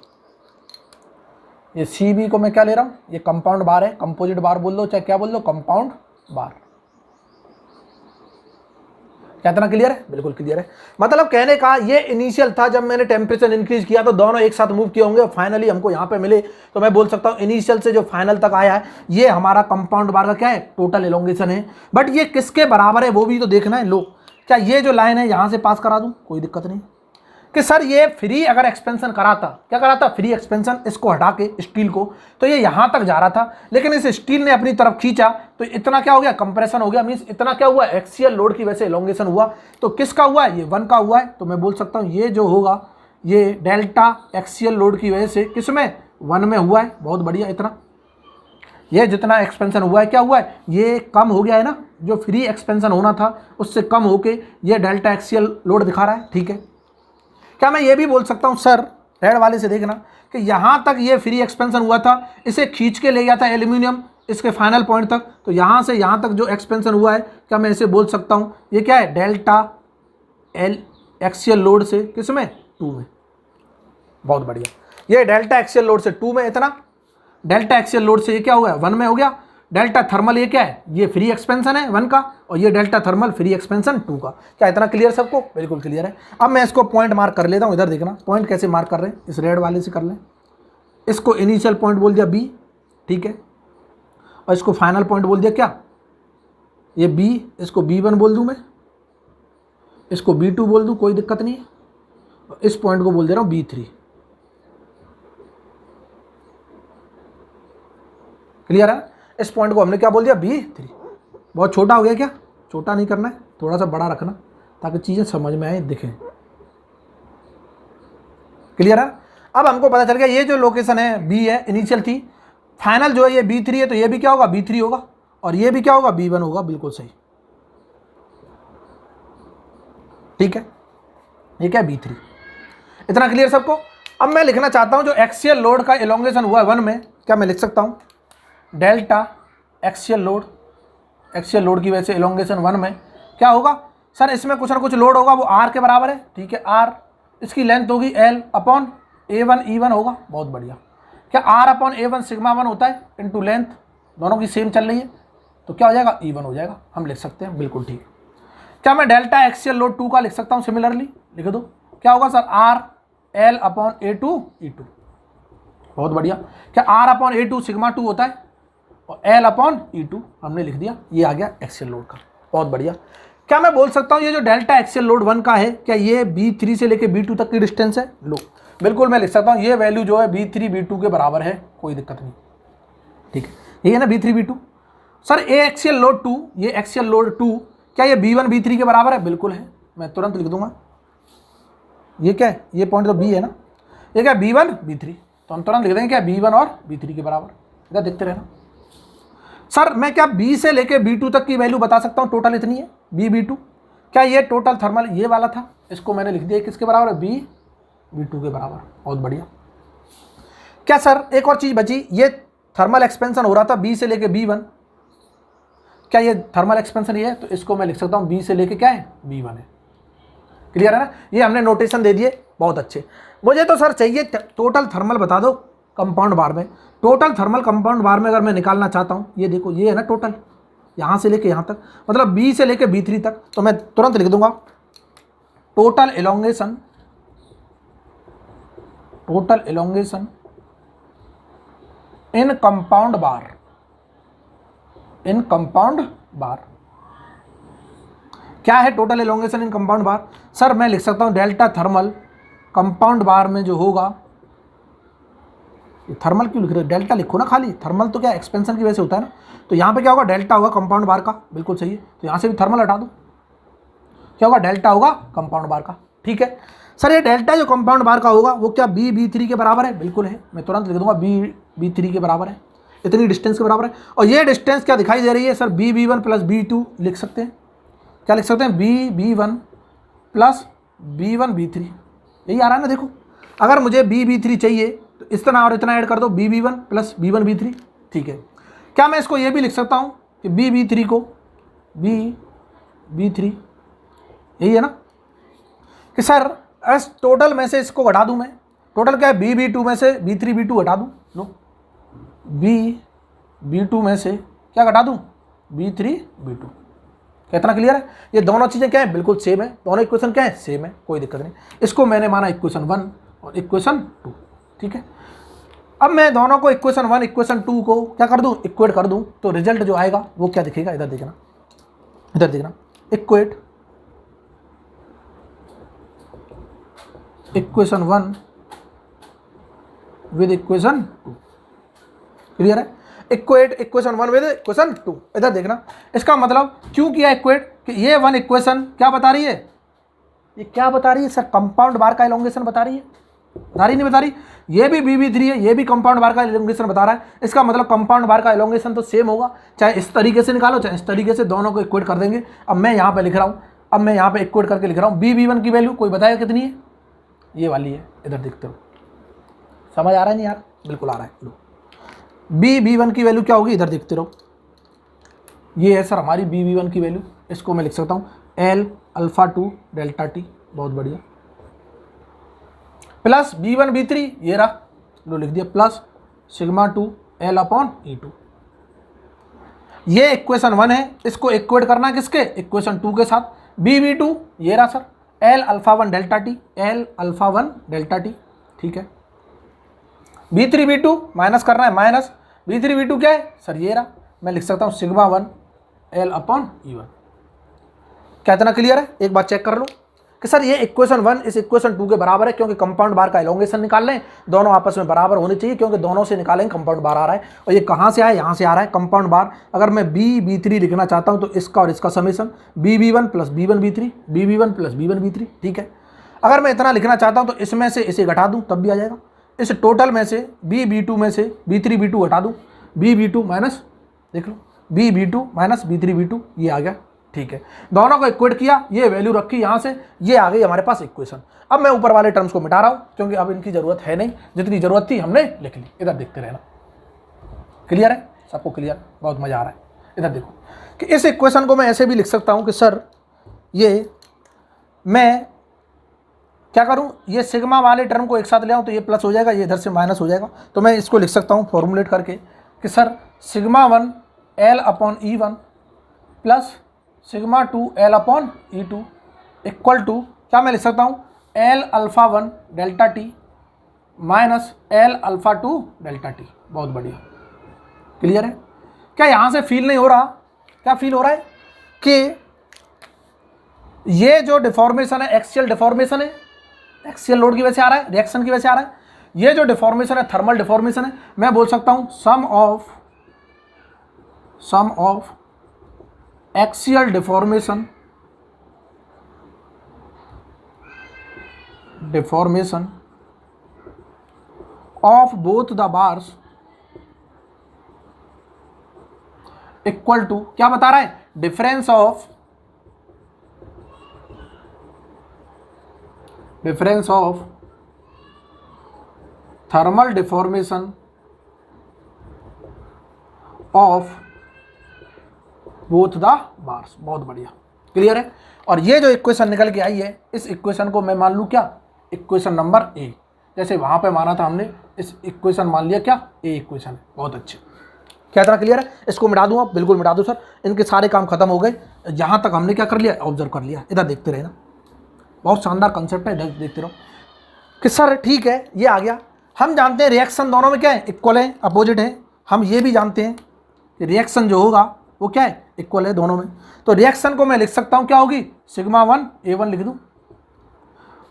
ये सी बी को मैं क्या ले रहा हूँ, ये कंपाउंड बार है, कंपोजिट बार बोल दो चाहे क्या बोल दो, कंपाउंड बार। क्या इतना क्लियर है, बिल्कुल क्लियर है। मतलब कहने का ये इनिशियल था, जब मैंने टेम्परेचर इंक्रीज किया तो दोनों एक साथ मूव किए होंगे और फाइनली हमको यहाँ पे मिले, तो मैं बोल सकता हूँ इनिशियल से जो फाइनल तक आया है ये हमारा कंपाउंड बार का क्या है, टोटल एलोंगेशन है। बट ये किसके बराबर है वो भी तो देखना है। लो, क्या ये जो लाइन है यहाँ से पास करा दूँ, कोई दिक्कत नहीं कि सर ये फ्री अगर एक्सपेंशन कराता, क्या कराता, फ्री एक्सपेंशन, इसको हटा के स्टील को, तो ये यहाँ तक जा रहा था, लेकिन इस स्टील ने अपनी तरफ खींचा तो इतना क्या हो गया, कंप्रेशन हो गया। मीन्स इतना क्या हुआ, एक्सियल लोड की वजह से एलोंगेशन हुआ। तो किसका हुआ है, ये 1 का हुआ है। तो मैं बोल सकता हूँ ये जो होगा ये डेल्टा एक्सियल लोड की वजह से किसमें, 1 में हुआ है। बहुत बढ़िया। इतना ये जितना एक्सपेंशन हुआ है क्या हुआ है, ये कम हो गया है ना, जो फ्री एक्सपेंशन होना था उससे कम होके ये डेल्टा एक्सियल लोड दिखा रहा है। ठीक है, क्या मैं ये भी बोल सकता हूँ सर, रेड वाले से देखना कि यहाँ तक ये फ्री एक्सपेंशन हुआ था, इसे खींच के ले गया था एल्यूमिनियम इसके फाइनल पॉइंट तक, तो यहाँ से यहाँ तक जो एक्सपेंशन हुआ है, क्या मैं इसे बोल सकता हूँ ये क्या है, डेल्टा एल एक्सियल लोड से किस में, 2 में। बहुत बढ़िया। ये डेल्टा एक्सियल लोड से 2 में, इतना डेल्टा एक्सियल लोड से ये क्या हो गया, 1 में हो गया। डेल्टा थर्मल ये क्या है, ये फ्री एक्सपेंशन है 1 का, और ये डेल्टा थर्मल फ्री एक्सपेंशन 2 का। क्या इतना क्लियर सबको, बिल्कुल क्लियर है। अब मैं इसको पॉइंट मार्क कर लेता हूँ, इधर देखना पॉइंट कैसे मार्क कर रहे हैं, इस रेड वाले से कर लें। इसको इनिशियल पॉइंट बोल दिया बी, ठीक है, और इसको फाइनल पॉइंट बोल दिया क्या, ये बी, इसको B1 बोल दूँ मैं, इसको B2 बोल दूँ, कोई दिक्कत नहीं है। इस पॉइंट को बोल दे रहा हूँ B3। क्लियर है। इस पॉइंट को हमने क्या बोल दिया, B3। बहुत छोटा हो गया क्या, छोटा नहीं करना है, थोड़ा सा बड़ा रखना ताकि चीज़ें समझ में आए, दिखें। क्लियर है। अब हमको पता चल गया ये जो लोकेशन है B है, इनिशियल थी, फाइनल जो है ये B3 है, तो ये भी क्या होगा, B3 होगा, और ये भी क्या होगा, B1 होगा। बिल्कुल सही, ठीक है, ये क्या है, B3। इतना क्लियर सबको। अब मैं लिखना चाहता हूं जो एक्सियल लोड का एलोंगेशन हुआ 1 में, क्या मैं लिख सकता हूं, डेल्टा एक्सियल लोड की वजह से एलोंगेशन 1 में क्या होगा सर, इसमें कुछ ना कुछ लोड होगा, वो R के बराबर है। ठीक है, R, इसकी लेंथ होगी L अपॉन A1 E1 होगा। बहुत बढ़िया। क्या R अपॉन A1 सिग्मा 1 होता है इंटू लेंथ, दोनों की सेम चल रही है, तो क्या हो जाएगा, E1 हो जाएगा। हम लिख सकते हैं, बिल्कुल ठीक। क्या मैं डेल्टा एक्सियल लोड 2 का लिख सकता हूँ, सिमिलरली लिख दो, क्या होगा sir, R L upon A2 E2। बहुत बढ़िया। क्या R अपॉन A2 सिग्मा 2 होता है, और L अपॉन E2 हमने लिख दिया, ये आ गया एक्सियल लोड का। बहुत बढ़िया। क्या मैं बोल सकता हूँ ये जो डेल्टा एक्सियल लोड 1 का है, क्या ये B3 से लेके B2 तक की डिस्टेंस है, लो बिल्कुल मैं लिख सकता हूँ ये वैल्यू जो है B3 B2 के बराबर है, कोई दिक्कत नहीं। ठीक है, ये है ना B3 B2। सर ए एक्सियल लोड 2, ये एक्सियल लोड 2, क्या ये B1 B3 के बराबर है, बिल्कुल है। मैं तुरंत लिख दूंगा, ये क्या है, ये पॉइंट तो B है ना, ये क्या B1 B3, तो हम तुरंत लिख देंगे क्या B1 और B3 के बराबर। इधर देखते रहना। सर मैं क्या B से लेके B2 तक की वैल्यू बता सकता हूँ, टोटल इतनी है B2। क्या ये टोटल थर्मल ये वाला था, इसको मैंने लिख दिया किसके बराबर है, B2 के बराबर। बहुत बढ़िया। क्या सर एक और चीज़ बची, ये थर्मल एक्सपेंशन हो रहा था B से लेके B1, क्या ये थर्मल एक्सपेंशन ये है, तो इसको मैं लिख सकता हूँ B से लेके क्या है, B1 है। क्लियर है ना, ये हमने नोटेशन दे दिए, बहुत अच्छे। मुझे तो सर चाहिए टोटल थर्मल बता दो कंपाउंड बार में। टोटल थर्मल कंपाउंड बार में अगर मैं निकालना चाहता हूँ, ये देखो ये है ना टोटल, यहाँ से लेके यहाँ तक, मतलब B से लेके B3 तक, तो मैं तुरंत लिख दूंगा टोटल एलोंगेशन इन कंपाउंड बार। क्या है टोटल एलोंगेशन इन कंपाउंड बार, सर मैं लिख सकता हूँ डेल्टा थर्मल कंपाउंड बार में जो होगा, थर्मल क्यों लिख रहे हो, डेल्टा लिखो ना खाली, थर्मल तो क्या एक्सपेंशन की वजह से होता है ना, तो यहाँ पे क्या होगा, डेल्टा होगा कंपाउंड बार का। बिल्कुल सही है, तो यहाँ से भी थर्मल हटा दो, क्या होगा, डेल्टा होगा कंपाउंड बार का। ठीक है सर, ये डेल्टा जो कंपाउंड बार का होगा वो क्या B3 के बराबर है, बिल्कुल है। मैं तुरंत लिख दूंगा B3 के बराबर है, इतनी डिस्टेंस के बराबर है। और ये डिस्टेंस क्या दिखाई दे रही है सर, B1 प्लस B2 लिख सकते हैं, क्या लिख सकते हैं, B1 प्लस B1 B3, यही आ रहा है ना, देखो अगर मुझे B3 चाहिए तो इतना और इतना ऐड कर दो, B1 प्लस B1 B3, ठीक है। क्या मैं इसको ये भी लिख सकता हूँ कि B3 को B3, यही है ना कि सर इस टोटल में से इसको घटा दूँ मैं, टोटल क्या है B2 में से B3 B2 घटा दूँ, लो B2 में से क्या घटा दूँ B3 B2, कितना क्लियर है। ये दोनों चीज़ें क्या है बिल्कुल सेम है, दोनों इक्वेशन क्या है सेम है, कोई दिक्कत नहीं। इसको मैंने माना इक्वेशन 1 और इक्वेशन 2, ठीक है। अब मैं दोनों को इक्वेशन 1 इक्वेशन 2 को क्या कर दूं इक्वेट कर दूं, तो रिजल्ट जो आएगा वो क्या दिखेगा, इधर देखना, इधर देखना, equate equation 1 with equation 2, clear है। इक्वेट इक्वेशन 1 विद इक्वेशन 2, इधर देखना। इसका मतलब क्यों किया इक्वेट कि ये 1 इक्वेशन क्या बता रही है, ये क्या बता रही है सर, कंपाउंड बार का एलोंगेशन बता रही है, बता रही नहीं बता रही। ये भी B3 है, ये भी कंपाउंड बार का एलोंगेशन बता रहा है। इसका मतलब कंपाउंड बार का एलोंगेशन तो सेम होगा, चाहे इस तरीके से निकालो चाहे इस तरीके से, दोनों को इक्वेट कर देंगे। अब मैं यहाँ पे लिख रहा हूँ, अब मैं यहाँ पे इक्वेट करके लिख रहा हूँ B1 की वैल्यू कोई बताएगा कितनी है, ये वाली है, इधर देखते हो, समझ आ रहा है नहीं यार, बिल्कुल आ रहा है। लो B1 की वैल्यू क्या होगी, इधर देखते रहो, ये है सर हमारी B1 की वैल्यू। इसको मैं लिख सकता हूँ L α2 डेल्टा T, बहुत बढ़िया, प्लस B1 B3, ये रहा, लो लिख दिया, plus sigma 2 L upon E2। ये इक्वेशन 1 है, इसको इक्वेट करना है किसके, इक्वेशन 2 के साथ। B2 ये रहा sir L α1 delta T, L α1 delta T, ठीक है। B3 B2 माइनस करना है, माइनस B3 B2 क्या है सर, ये रहा, मैं लिख सकता हूँ सिग्मा 1 L अपॉन E1। क्या इतना क्लियर है, एक बार चेक कर लो कि सर ये इक्वेशन 1 इस इक्वेशन 2 के बराबर है, क्योंकि कंपाउंड बार का एलोंगेशन निकाल लें, दोनों आपस में बराबर होने चाहिए, क्योंकि दोनों से निकालेंगे कंपाउंड बार आ रहा है। और ये कहाँ से आया, यहाँ से आ रहा है कंपाउंड बार। अगर मैं B3 लिखना चाहता हूँ तो इसका और इसका summation B1 plus B1 B3, B1 plus B1 B3, ठीक है। अगर मैं इतना लिखना चाहता हूँ तो इसमें से इसे घटा दूँ तब भी आ जाएगा। इस टोटल में से B2 में से B3 B2 हटा दूँ, B2 माइनस, देख लो B2 माइनस B3 B2, ये आ गया, ठीक है। दोनों को इक्वेट किया, ये वैल्यू रखी यहाँ से, ये आ गई हमारे पास इक्वेशन। अब मैं ऊपर वाले टर्म्स को मिटा रहा हूँ क्योंकि अब इनकी जरूरत है नहीं, जितनी जरूरत थी हमने लिख ली। इधर देखते रहना, क्लियर है सबको, क्लियर, बहुत मजा आ रहा है। इधर देखो कि इस इक्वेशन को मैं ऐसे भी लिख सकता हूँ कि सर ये मैं क्या करूँ, ये सिग्मा वाले टर्म को एक साथ ले आऊँ तो ये प्लस हो जाएगा, ये इधर से माइनस हो जाएगा। तो मैं इसको लिख सकता हूँ फॉर्मुलेट करके कि sir sigma 1 L upon E1 plus sigma 2 L upon E2 equal to, क्या मैं लिख सकता हूँ L α1 delta T minus L α2 delta T। बहुत बढ़िया, क्लियर है। क्या यहाँ से फील नहीं हो रहा, क्या फील हो रहा है कि ये जो डिफॉर्मेशन है एक्सियल डिफॉर्मेशन है, एक्सियल लोड की वजह से आ रहा है, रिएक्शन की वजह से आ रहा है। ये जो डिफॉर्मेशन है थर्मल डिफॉर्मेशन है। मैं बोल सकता हूँ sum of axial deformation of both the bars equal to, क्या बता रहा है, difference of thermal deformation of both the bars. बहुत बढ़िया, क्लियर है। और ये जो इक्वेशन निकल के आई है, इस इक्वेशन को मैं मान लूँ क्या, इक्वेशन नंबर ए, जैसे वहाँ पे माना था हमने, इस इक्वेशन मान लिया क्या, ए इक्वेशन है। बहुत अच्छे, क्या इतना क्लियर है। इसको मिटा दूँ आप, बिल्कुल मिटा दूँ सर, इनके सारे काम खत्म हो गए। यहाँ तक हमने क्या कर लिया, ऑब्जर्व कर लिया। इधर देखते रहना, बहुत शानदार कंसेप्ट है, इधर देखते रहो कि सर ठीक है ये आ गया। हम जानते हैं रिएक्शन दोनों में क्या है, इक्वल है, अपोजिट है। हम ये भी जानते हैं कि रिएक्शन जो होगा वो क्या है, इक्वल है दोनों में। तो रिएक्शन को मैं लिख सकता हूँ क्या होगी, सिग्मा 1 A1 लिख दूँ,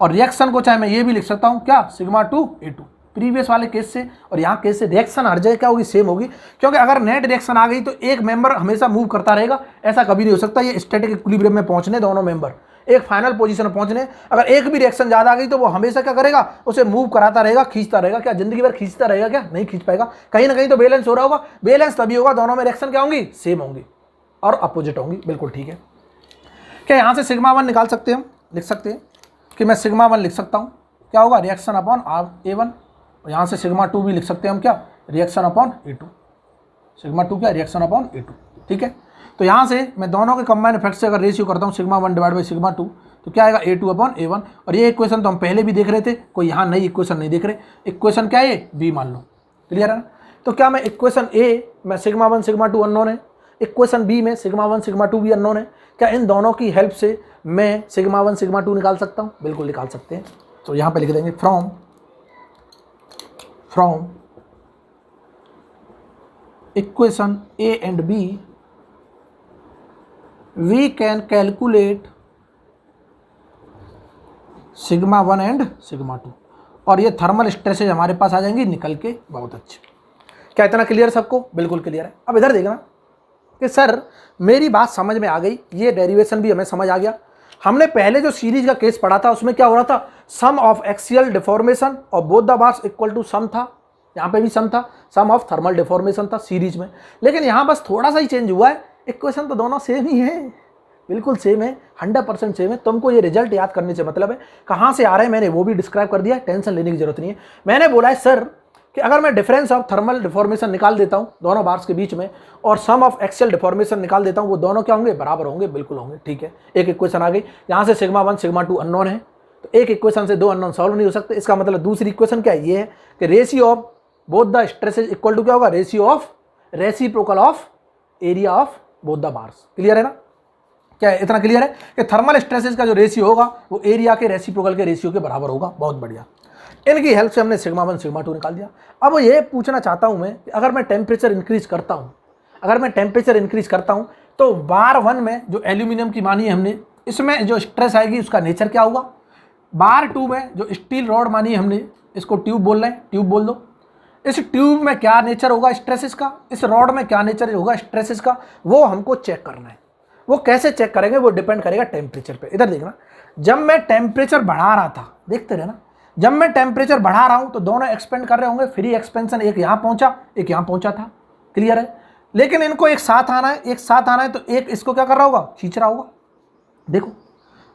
और रिएक्शन को चाहे मैं ये भी लिख सकता हूँ क्या, सिग्मा 2 A2। प्रीवियस वाले केस से और यहाँ केस से रिएक्शन हर जगह क्या होगी, सेम होगी। क्योंकि अगर नेट रिएक्शन आ गई तो एक मेंबर हमेशा मूव करता रहेगा, ऐसा कभी नहीं हो सकता। ये स्टैटिक इक्विलिब्रियम में पहुँचने दोनों मेंबर एक फाइनल पोजीशन में पहुंचने, अगर एक भी रिएक्शन ज़्यादा आ गई तो वो हमेशा क्या करेगा, उसे मूव कराता रहेगा, खींचता रहेगा। क्या जिंदगी भर खींचता रहेगा, क्या नहीं खींच पाएगा, कहीं ना कहीं तो बैलेंस हो रहा होगा। बैलेंस तभी होगा, दोनों में रिएक्शन क्या होंगी, सेम होंगी और अपोजिट होंगी। बिल्कुल ठीक है। क्या यहाँ से सिग्मा 1 निकाल सकते हैं हम, लिख सकते हैं कि मैं सिग्मा 1 लिख सकता हूँ क्या होगा, रिएक्शन अपॉन A1, और यहाँ से सिग्मा 2 भी लिख सकते हैं हम, क्या, रिएक्शन अपॉन A2, सिग्मा 2 क्या, रिएक्शन अपॉन A2, ठीक है। तो यहाँ से मैं दोनों के कंबाइन इफेक्ट से अगर रेशियो करता हूँ सिग्मा 1 डिवाइड बाई सिग्मा 2, तो क्या आएगा, A2 अपॉन A1, और ये इक्वेशन तो हम पहले भी देख रहे थे, कोई यहाँ नई इक्वेशन नहीं देख रहे, इक्वेशन क्या है ये, B मान लो, क्लियर है ना। तो क्या मैं इक्वेशन A में सिग्मा 1 सिग्मा 2 अननोन है, इक्वेशन B में सिग्मा 1 सिग्मा 2 भी अननोन है, क्या इन दोनों की हेल्प से मैं सिग्मा 1 सिग्मा 2 निकाल सकता हूँ, बिल्कुल निकाल सकते हैं। तो यहाँ पे लिख देंगे from equation A and B we can calculate sigma 1 and sigma 2, और ये थर्मल स्ट्रेसेज हमारे पास आ जाएंगी निकल के, बहुत अच्छे। क्या इतना क्लियर सबको, बिल्कुल क्लियर है। अब इधर देखना कि सर मेरी बात समझ में आ गई, ये डेरिवेशन भी हमें समझ आ गया। हमने पहले जो सीरीज का केस पढ़ा था उसमें क्या हो रहा था, सम ऑफ एक्सियल डिफॉर्मेशन और both the bars equal to sum था, यहाँ पे भी सम था, सम ऑफ थर्मल डिफॉर्मेशन था सीरीज में। लेकिन यहाँ बस थोड़ा सा ही चेंज हुआ है, इक्वेशन तो दोनों सेम ही है, बिल्कुल सेम है, 100% सेम है। तुमको ये रिजल्ट याद करने से मतलब है, कहाँ से आ रहे हैं मैंने वो भी डिस्क्राइब कर दिया, टेंशन लेने की जरूरत नहीं है। मैंने बोला है सर कि अगर मैं डिफरेंस ऑफ थर्मल डिफॉर्मेशन निकाल देता हूँ दोनों बार्स के बीच में, और सम ऑफ एक्सियल डिफॉर्मेशन निकाल देता हूँ, वो दोनों क्या होंगे, बराबर होंगे, बिल्कुल होंगे, ठीक है। एक इक्वेशन आ गई, यहाँ से सिग्मा 1 सिग्मा 2 अननोन है, तो एक इक्वेशन से दो अननोन सॉल्व नहीं हो सकते। इसका मतलब दूसरी इक्वेशन क्या है, ये है कि ratio of both the stresses equal to क्या होगा, ratio of reciprocal of area of both the bars. Clear है ना, क्या है, इतना क्लियर है कि थर्मल स्ट्रेसेस का जो रेशियो होगा वो एरिया के रेसिप्रोकल के रेशियो के बराबर होगा। बहुत बढ़िया, इनकी हेल्प से हमने सिग्मा 1 सिग्मा 2 निकाल दिया। अब ये पूछना चाहता हूं मैं कि अगर मैं टेम्परेचर इंक्रीज करता हूं, तो बार 1 में जो एल्यूमिनियम की मानी है हमने, इसमें जो स्ट्रेस आएगी उसका नेचर क्या होगा। बार 2 में जो स्टील रॉड मानी है हमने, इसको ट्यूब बोल रहे हैं, ट्यूब बोल दो, इस ट्यूब में क्या नेचर होगा स्ट्रेसेस का, इस रॉड में क्या नेचर होगा स्ट्रेसेस का, वो हमको चेक करना है। वो कैसे चेक करेंगे, वो डिपेंड करेगा टेम्परेचर पे। इधर देखना, जब मैं टेम्परेचर बढ़ा रहा था, देखते रहे ना, जब मैं टेम्परेचर बढ़ा रहा हूं तो दोनों एक्सपेंड कर रहे होंगे, फ्री एक्सपेंशन, एक यहां पहुंचा एक यहां पहुंचा था, क्लियर है। लेकिन इनको एक साथ आना है, तो एक इसको क्या कर रहा होगा, खींच रहा होगा। देखो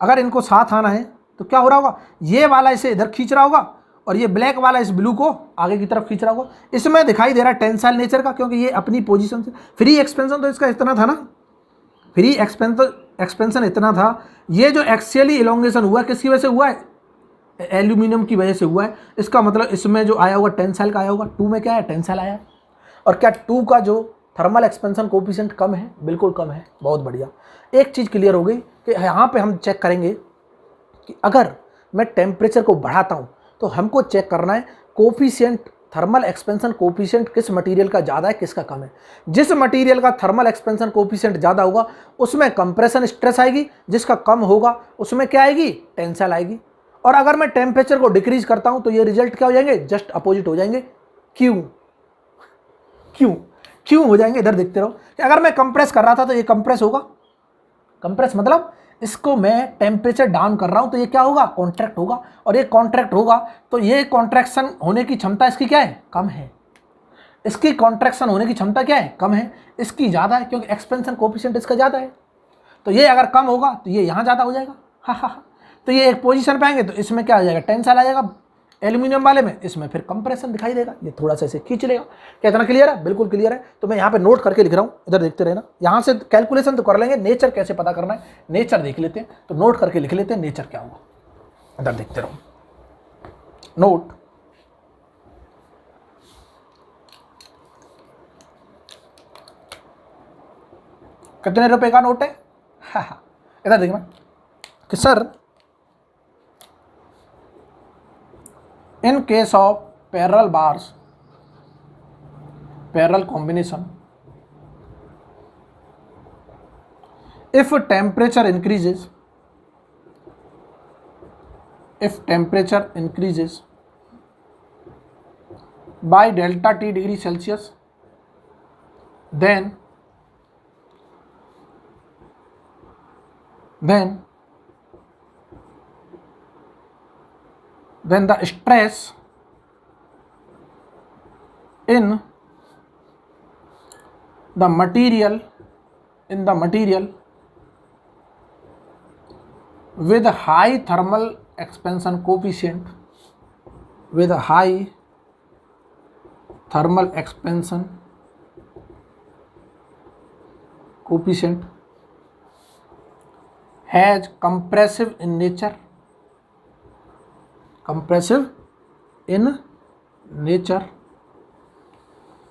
अगर इनको साथ आना है तो क्या हो रहा होगा, ये वाला इसे इधर खींच रहा होगा और ये ब्लैक वाला इस ब्लू को आगे की तरफ खींच रहा होगा। इसमें दिखाई दे रहा है टेंसाइल नेचर का, क्योंकि ये अपनी पोजीशन से, फ्री एक्सपेंशन तो इसका इतना था ना, फ्री एक्सपेंशन इतना था। ये जो एक्सियली इलोंगेशन हुआ किसकी वजह से हुआ है, एल्यूमिनियम की वजह से हुआ है। इसका मतलब इसमें जो आया होगा टेंसाइल का आया होगा, 2 में क्या है, टेंसाइल आया है। और क्या 2 का जो थर्मल एक्सपेंशन कोफिशिएंट कम है, बिल्कुल कम है, बहुत बढ़िया। एक चीज़ क्लियर हो गई कि यहाँ पे हम चेक करेंगे कि अगर मैं टेम्परेचर को बढ़ाता हूँ तो हमको चेक करना है कोफिशिएंट, थर्मल एक्सपेंशन कोफिशिएंट किस मटेरियल का ज़्यादा है किसका कम है। जिस मटेरियल का थर्मल एक्सपेंशन कोफिशिएंट ज़्यादा होगा उसमें कंप्रेशन स्ट्रेस आएगी, जिसका कम होगा उसमें क्या आएगी, टेंसाइल आएगी। और अगर मैं टेम्परेचर को डिक्रीज करता हूं तो ये रिजल्ट क्या हो जाएंगे, जस्ट अपोजिट हो जाएंगे। क्यों हो जाएंगे, इधर देखते रहो कि अगर मैं कंप्रेस कर रहा था तो ये कंप्रेस होगा, कंप्रेस मतलब इसको मैं टेम्परेचर डाउन कर रहा हूं तो ये क्या होगा, कॉन्ट्रैक्ट होगा। और ये कॉन्ट्रैक्ट होगा तो ये कॉन्ट्रैक्शन होने की क्षमता इसकी क्या है, कम है। इसकी कॉन्ट्रैक्शन होने की क्षमता क्या है, कम है। इसकी ज़्यादा है क्योंकि एक्सपेंशन कोफिशिएंट इसका ज़्यादा है। तो ये अगर कम होगा तो ये यहाँ ज़्यादा हो जाएगा, हाँ। तो ये एक पोजीशन पे आएंगे तो इसमें क्या आ जाएगा, टेंसाइल आ जाएगा एल्यूमिनियम वाले में, इसमें फिर कंप्रेशन दिखाई देगा, ये थोड़ा सा इसे खींच लेगा। क्या इतना क्लियर है, बिल्कुल क्लियर है। तो मैं यहाँ पे नोट करके लिख रहा हूँ, इधर देखते रहना। यहाँ से कैलकुलेशन तो कर लेंगे, नेचर कैसे पता करना है नेचर देख लेते हैं, तो नोट करके लिख लेते हैं नेचर क्या होगा, इधर देखते रहो। नोट कितने रुपए का नोट है, हाँ, इधर देखना कि sir in case of parallel bars, parallel combination, if temperature increases by delta T degree Celsius, then the stress in the material with high thermal expansion coefficient with a high thermal expansion coefficient has compressive in nature,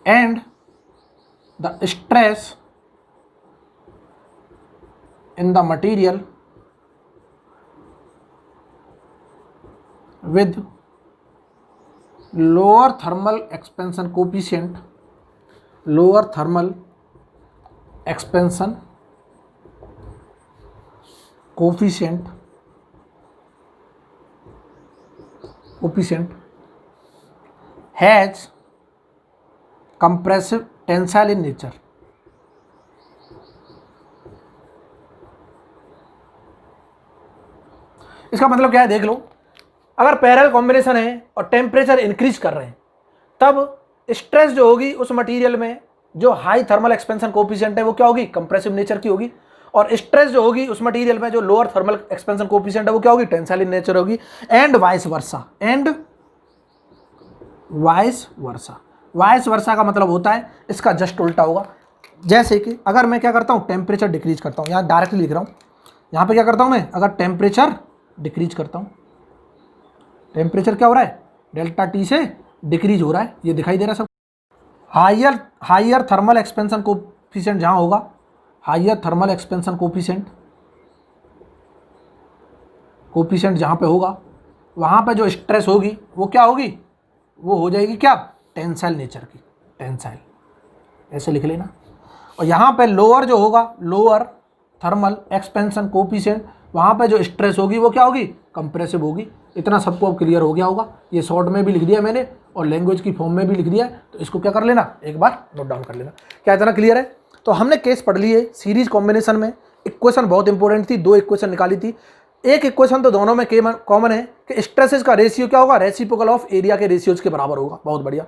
and the stress in the material with lower thermal expansion coefficient has compressive tensile in nature. इसका मतलब क्या है देख लो, अगर parallel combination है और temperature increase कर रहे हैं तब स्ट्रेस जो होगी उस मटेरियल में जो हाई थर्मल एक्सपेंशन कोफिशिएंट है वो क्या होगी, कंप्रेसिव नेचर की होगी, और स्ट्रेस जो होगी उस मटेरियल में जो लोअर थर्मल एक्सपेंशन कोफिशिएंट है वो क्या होगी, टेंसाइल इन नेचर होगी। एंड वाइस वर्सा का मतलब होता है इसका जस्ट उल्टा होगा। जैसे कि अगर मैं क्या करता हूँ, टेम्परेचर डिक्रीज करता हूँ, यहाँ डायरेक्टली लिख रहा हूँ, यहाँ पे क्या करता हूँ मैं, अगर टेम्परेचर डिक्रीज करता हूँ, टेम्परेचर क्या हो रहा है, डेल्टा टी से डिक्रीज हो रहा है, ये दिखाई दे रहा है सब। हायर थर्मल एक्सपेंशन कोफिशिएंट जहाँ होगा, हायर थर्मल एक्सपेंशन कोफिशिएंट जहाँ पे होगा वहाँ पे जो स्ट्रेस होगी वो क्या होगी, वो हो जाएगी क्या, टेंसाइल नेचर की, टेंसाइल, ऐसे लिख लेना। और यहाँ पे लोअर जो होगा, लोअर थर्मल एक्सपेंशन कोफिशिएंट, वहाँ पे जो स्ट्रेस होगी वो क्या होगी, कंप्रेसिव होगी। इतना सबको अब क्लियर हो गया होगा, ये शॉर्ट में भी लिख दिया मैंने और लैंग्वेज की फॉर्म में भी लिख दिया है, तो इसको क्या कर लेना, एक बार नोट डाउन कर लेना। क्या इतना क्लियर है? तो हमने केस पढ़ लिए सीरीज कॉम्बिनेशन में, इक्वेशन बहुत इंपॉर्टेंट थी, 2 इक्वेशन निकाली थी। एक इक्वेशन तो दोनों में कॉमन है कि स्ट्रेसेस का रेशियो क्या होगा, रेसिप्रोकल ऑफ एरिया के रेशियोज के बराबर होगा, बहुत बढ़िया।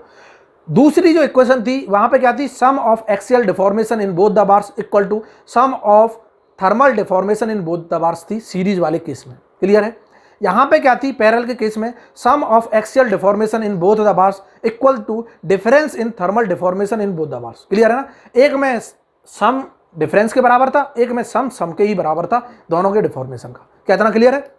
दूसरी जो इक्वेशन थी वहां पे क्या थी, sum of axial deformation in both the bars equal to sum of thermal deformation in both the bars थी, सीरीज वाले केस में। क्लियर है? यहां पे क्या थी, पैरेलल के केस में sum of axial deformation in both the bars equal to difference in thermal deformation in both the bars. Clear है ना? एक में सम डिफरेंस के बराबर था, एक में सम के ही बराबर था, दोनों के डिफॉर्मेशन का। क्या इतना क्लियर है?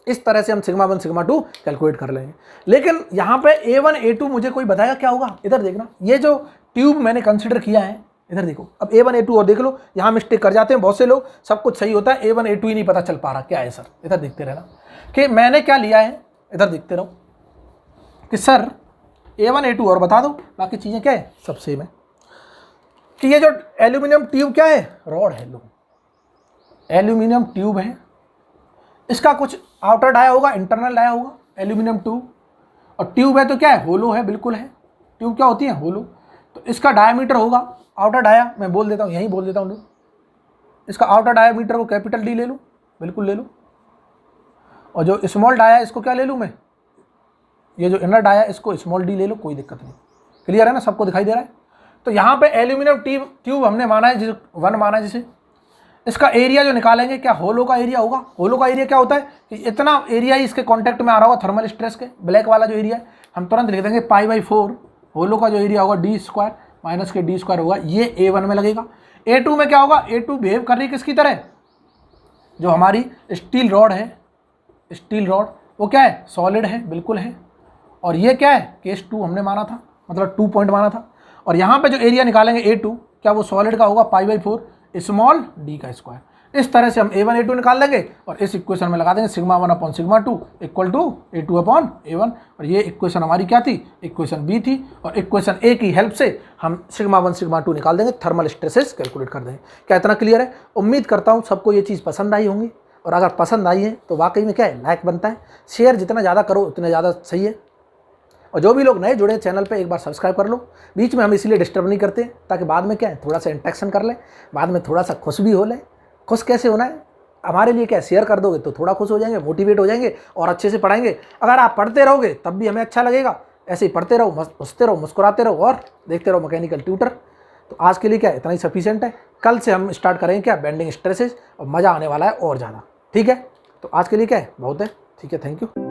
इस तरह से हम सिग्मा 1 सिग्मा 2 कैलकुलेट कर लेंगे। लेकिन यहाँ पे A1 A2 मुझे कोई बताएगा क्या होगा? इधर देखना, ये जो ट्यूब मैंने कंसिडर किया है, इधर देखो। अब A1 A2 और देख लो, यहाँ मिस्टेक कर जाते हैं बहुत से लोग, सब कुछ सही होता है, A1 A2 ही नहीं पता चल पा रहा क्या है सर। इधर देखते रहना कि मैंने क्या लिया है, इधर देखते रहो कि सर A1 A2 और बता दो, बाकी चीज़ें क्या है, सब सेम है। कि ये जो एल्यूमिनियम ट्यूब क्या है, रॉड है, लो एल्यूमिनियम ट्यूब है, इसका कुछ आउटर डाया होगा, इंटरनल डाया होगा, एल्यूमिनियम ट्यूब। और ट्यूब है तो क्या है, होलो है, बिल्कुल है। ट्यूब क्या होती है, होलो। तो इसका डायमीटर होगा, आउटर डाया मैं बोल देता हूँ, यहीं बोल देता हूँ, इसका आउटर डायमीटर को कैपिटल डी ले लूँ, बिल्कुल ले लूँ। और जो स्मॉल डाया इसको क्या ले लूँ मैं, ये जो इनर डाया इसको स्मॉल डी ले लो, कोई दिक्कत नहीं। क्लियर है ना, सबको दिखाई दे रहा है? तो यहाँ पे एल्यूमिनियम ट्यूब हमने माना है, 1 माना है जिसे। इसका एरिया जो निकालेंगे, क्या होलो का एरिया होगा। होलो का एरिया क्या होता है कि इतना एरिया ही इसके कांटेक्ट में आ रहा होगा थर्मल स्ट्रेस के, ब्लैक वाला जो एरिया है, हम तुरंत लिख देंगे π/4। होलो का जो एरिया होगा d² माइनस के d² होगा, ये A1 में लगेगा। A2 में क्या होगा, A2 बिहेव कर रही किसकी तरह, जो हमारी स्टील रॉड है, स्टील रॉड वो क्या है, सॉलिड है, बिल्कुल है। और ये क्या है, केस 2 हमने माना था, मतलब 2 पॉइंट माना था। और यहाँ पे जो एरिया निकालेंगे A2, क्या वो सॉलिड का होगा, π/4 स्मॉल d का स्क्वायर। इस तरह से हम A1 A2 निकाल लेंगे और इस इक्वेशन में लगा देंगे sigma 1 upon sigma 2 equal to A2 upon A1। और ये इक्वेशन हमारी क्या थी, इक्वेशन बी थी। और इक्वेशन ए की हेल्प से हम सिग्मा 1 सिग्मा 2 निकाल देंगे, थर्मल स्ट्रेसेस कैलकुलेट कर देंगे। क्या इतना क्लियर है? उम्मीद करता हूँ सबको ये चीज़ पसंद आई होंगी, और अगर पसंद आई है तो वाकई में क्या है, लाइक बनता है, शेयर जितना ज़्यादा करो उतना ज़्यादा सही है। और जो भी लोग नए जुड़े चैनल पे एक बार सब्सक्राइब कर लो। बीच में हम इसीलिए डिस्टर्ब नहीं करते ताकि बाद में क्या है, थोड़ा सा इंटरेक्शन कर ले, बाद में थोड़ा सा खुश भी हो ले। खुश कैसे होना है हमारे लिए, क्या शेयर कर दोगे तो थोड़ा खुश हो जाएंगे, मोटिवेट हो जाएंगे और अच्छे से पढ़ाएंगे। अगर आप पढ़ते रहोगे तब भी हमें अच्छा लगेगा। ऐसे ही पढ़ते रहो, हंसते रहो, मुस्कुराते रहो और देखते रहो मैकेनिकल ट्यूटर। तो आज के लिए क्या इतना ही सफिशिएंट है। कल से हम स्टार्ट करेंगे क्या, बेंडिंग स्ट्रेसेस, और मज़ा आने वाला है और ज़्यादा। ठीक है, तो आज के लिए क्या है, बहुत है। ठीक है, थैंक यू।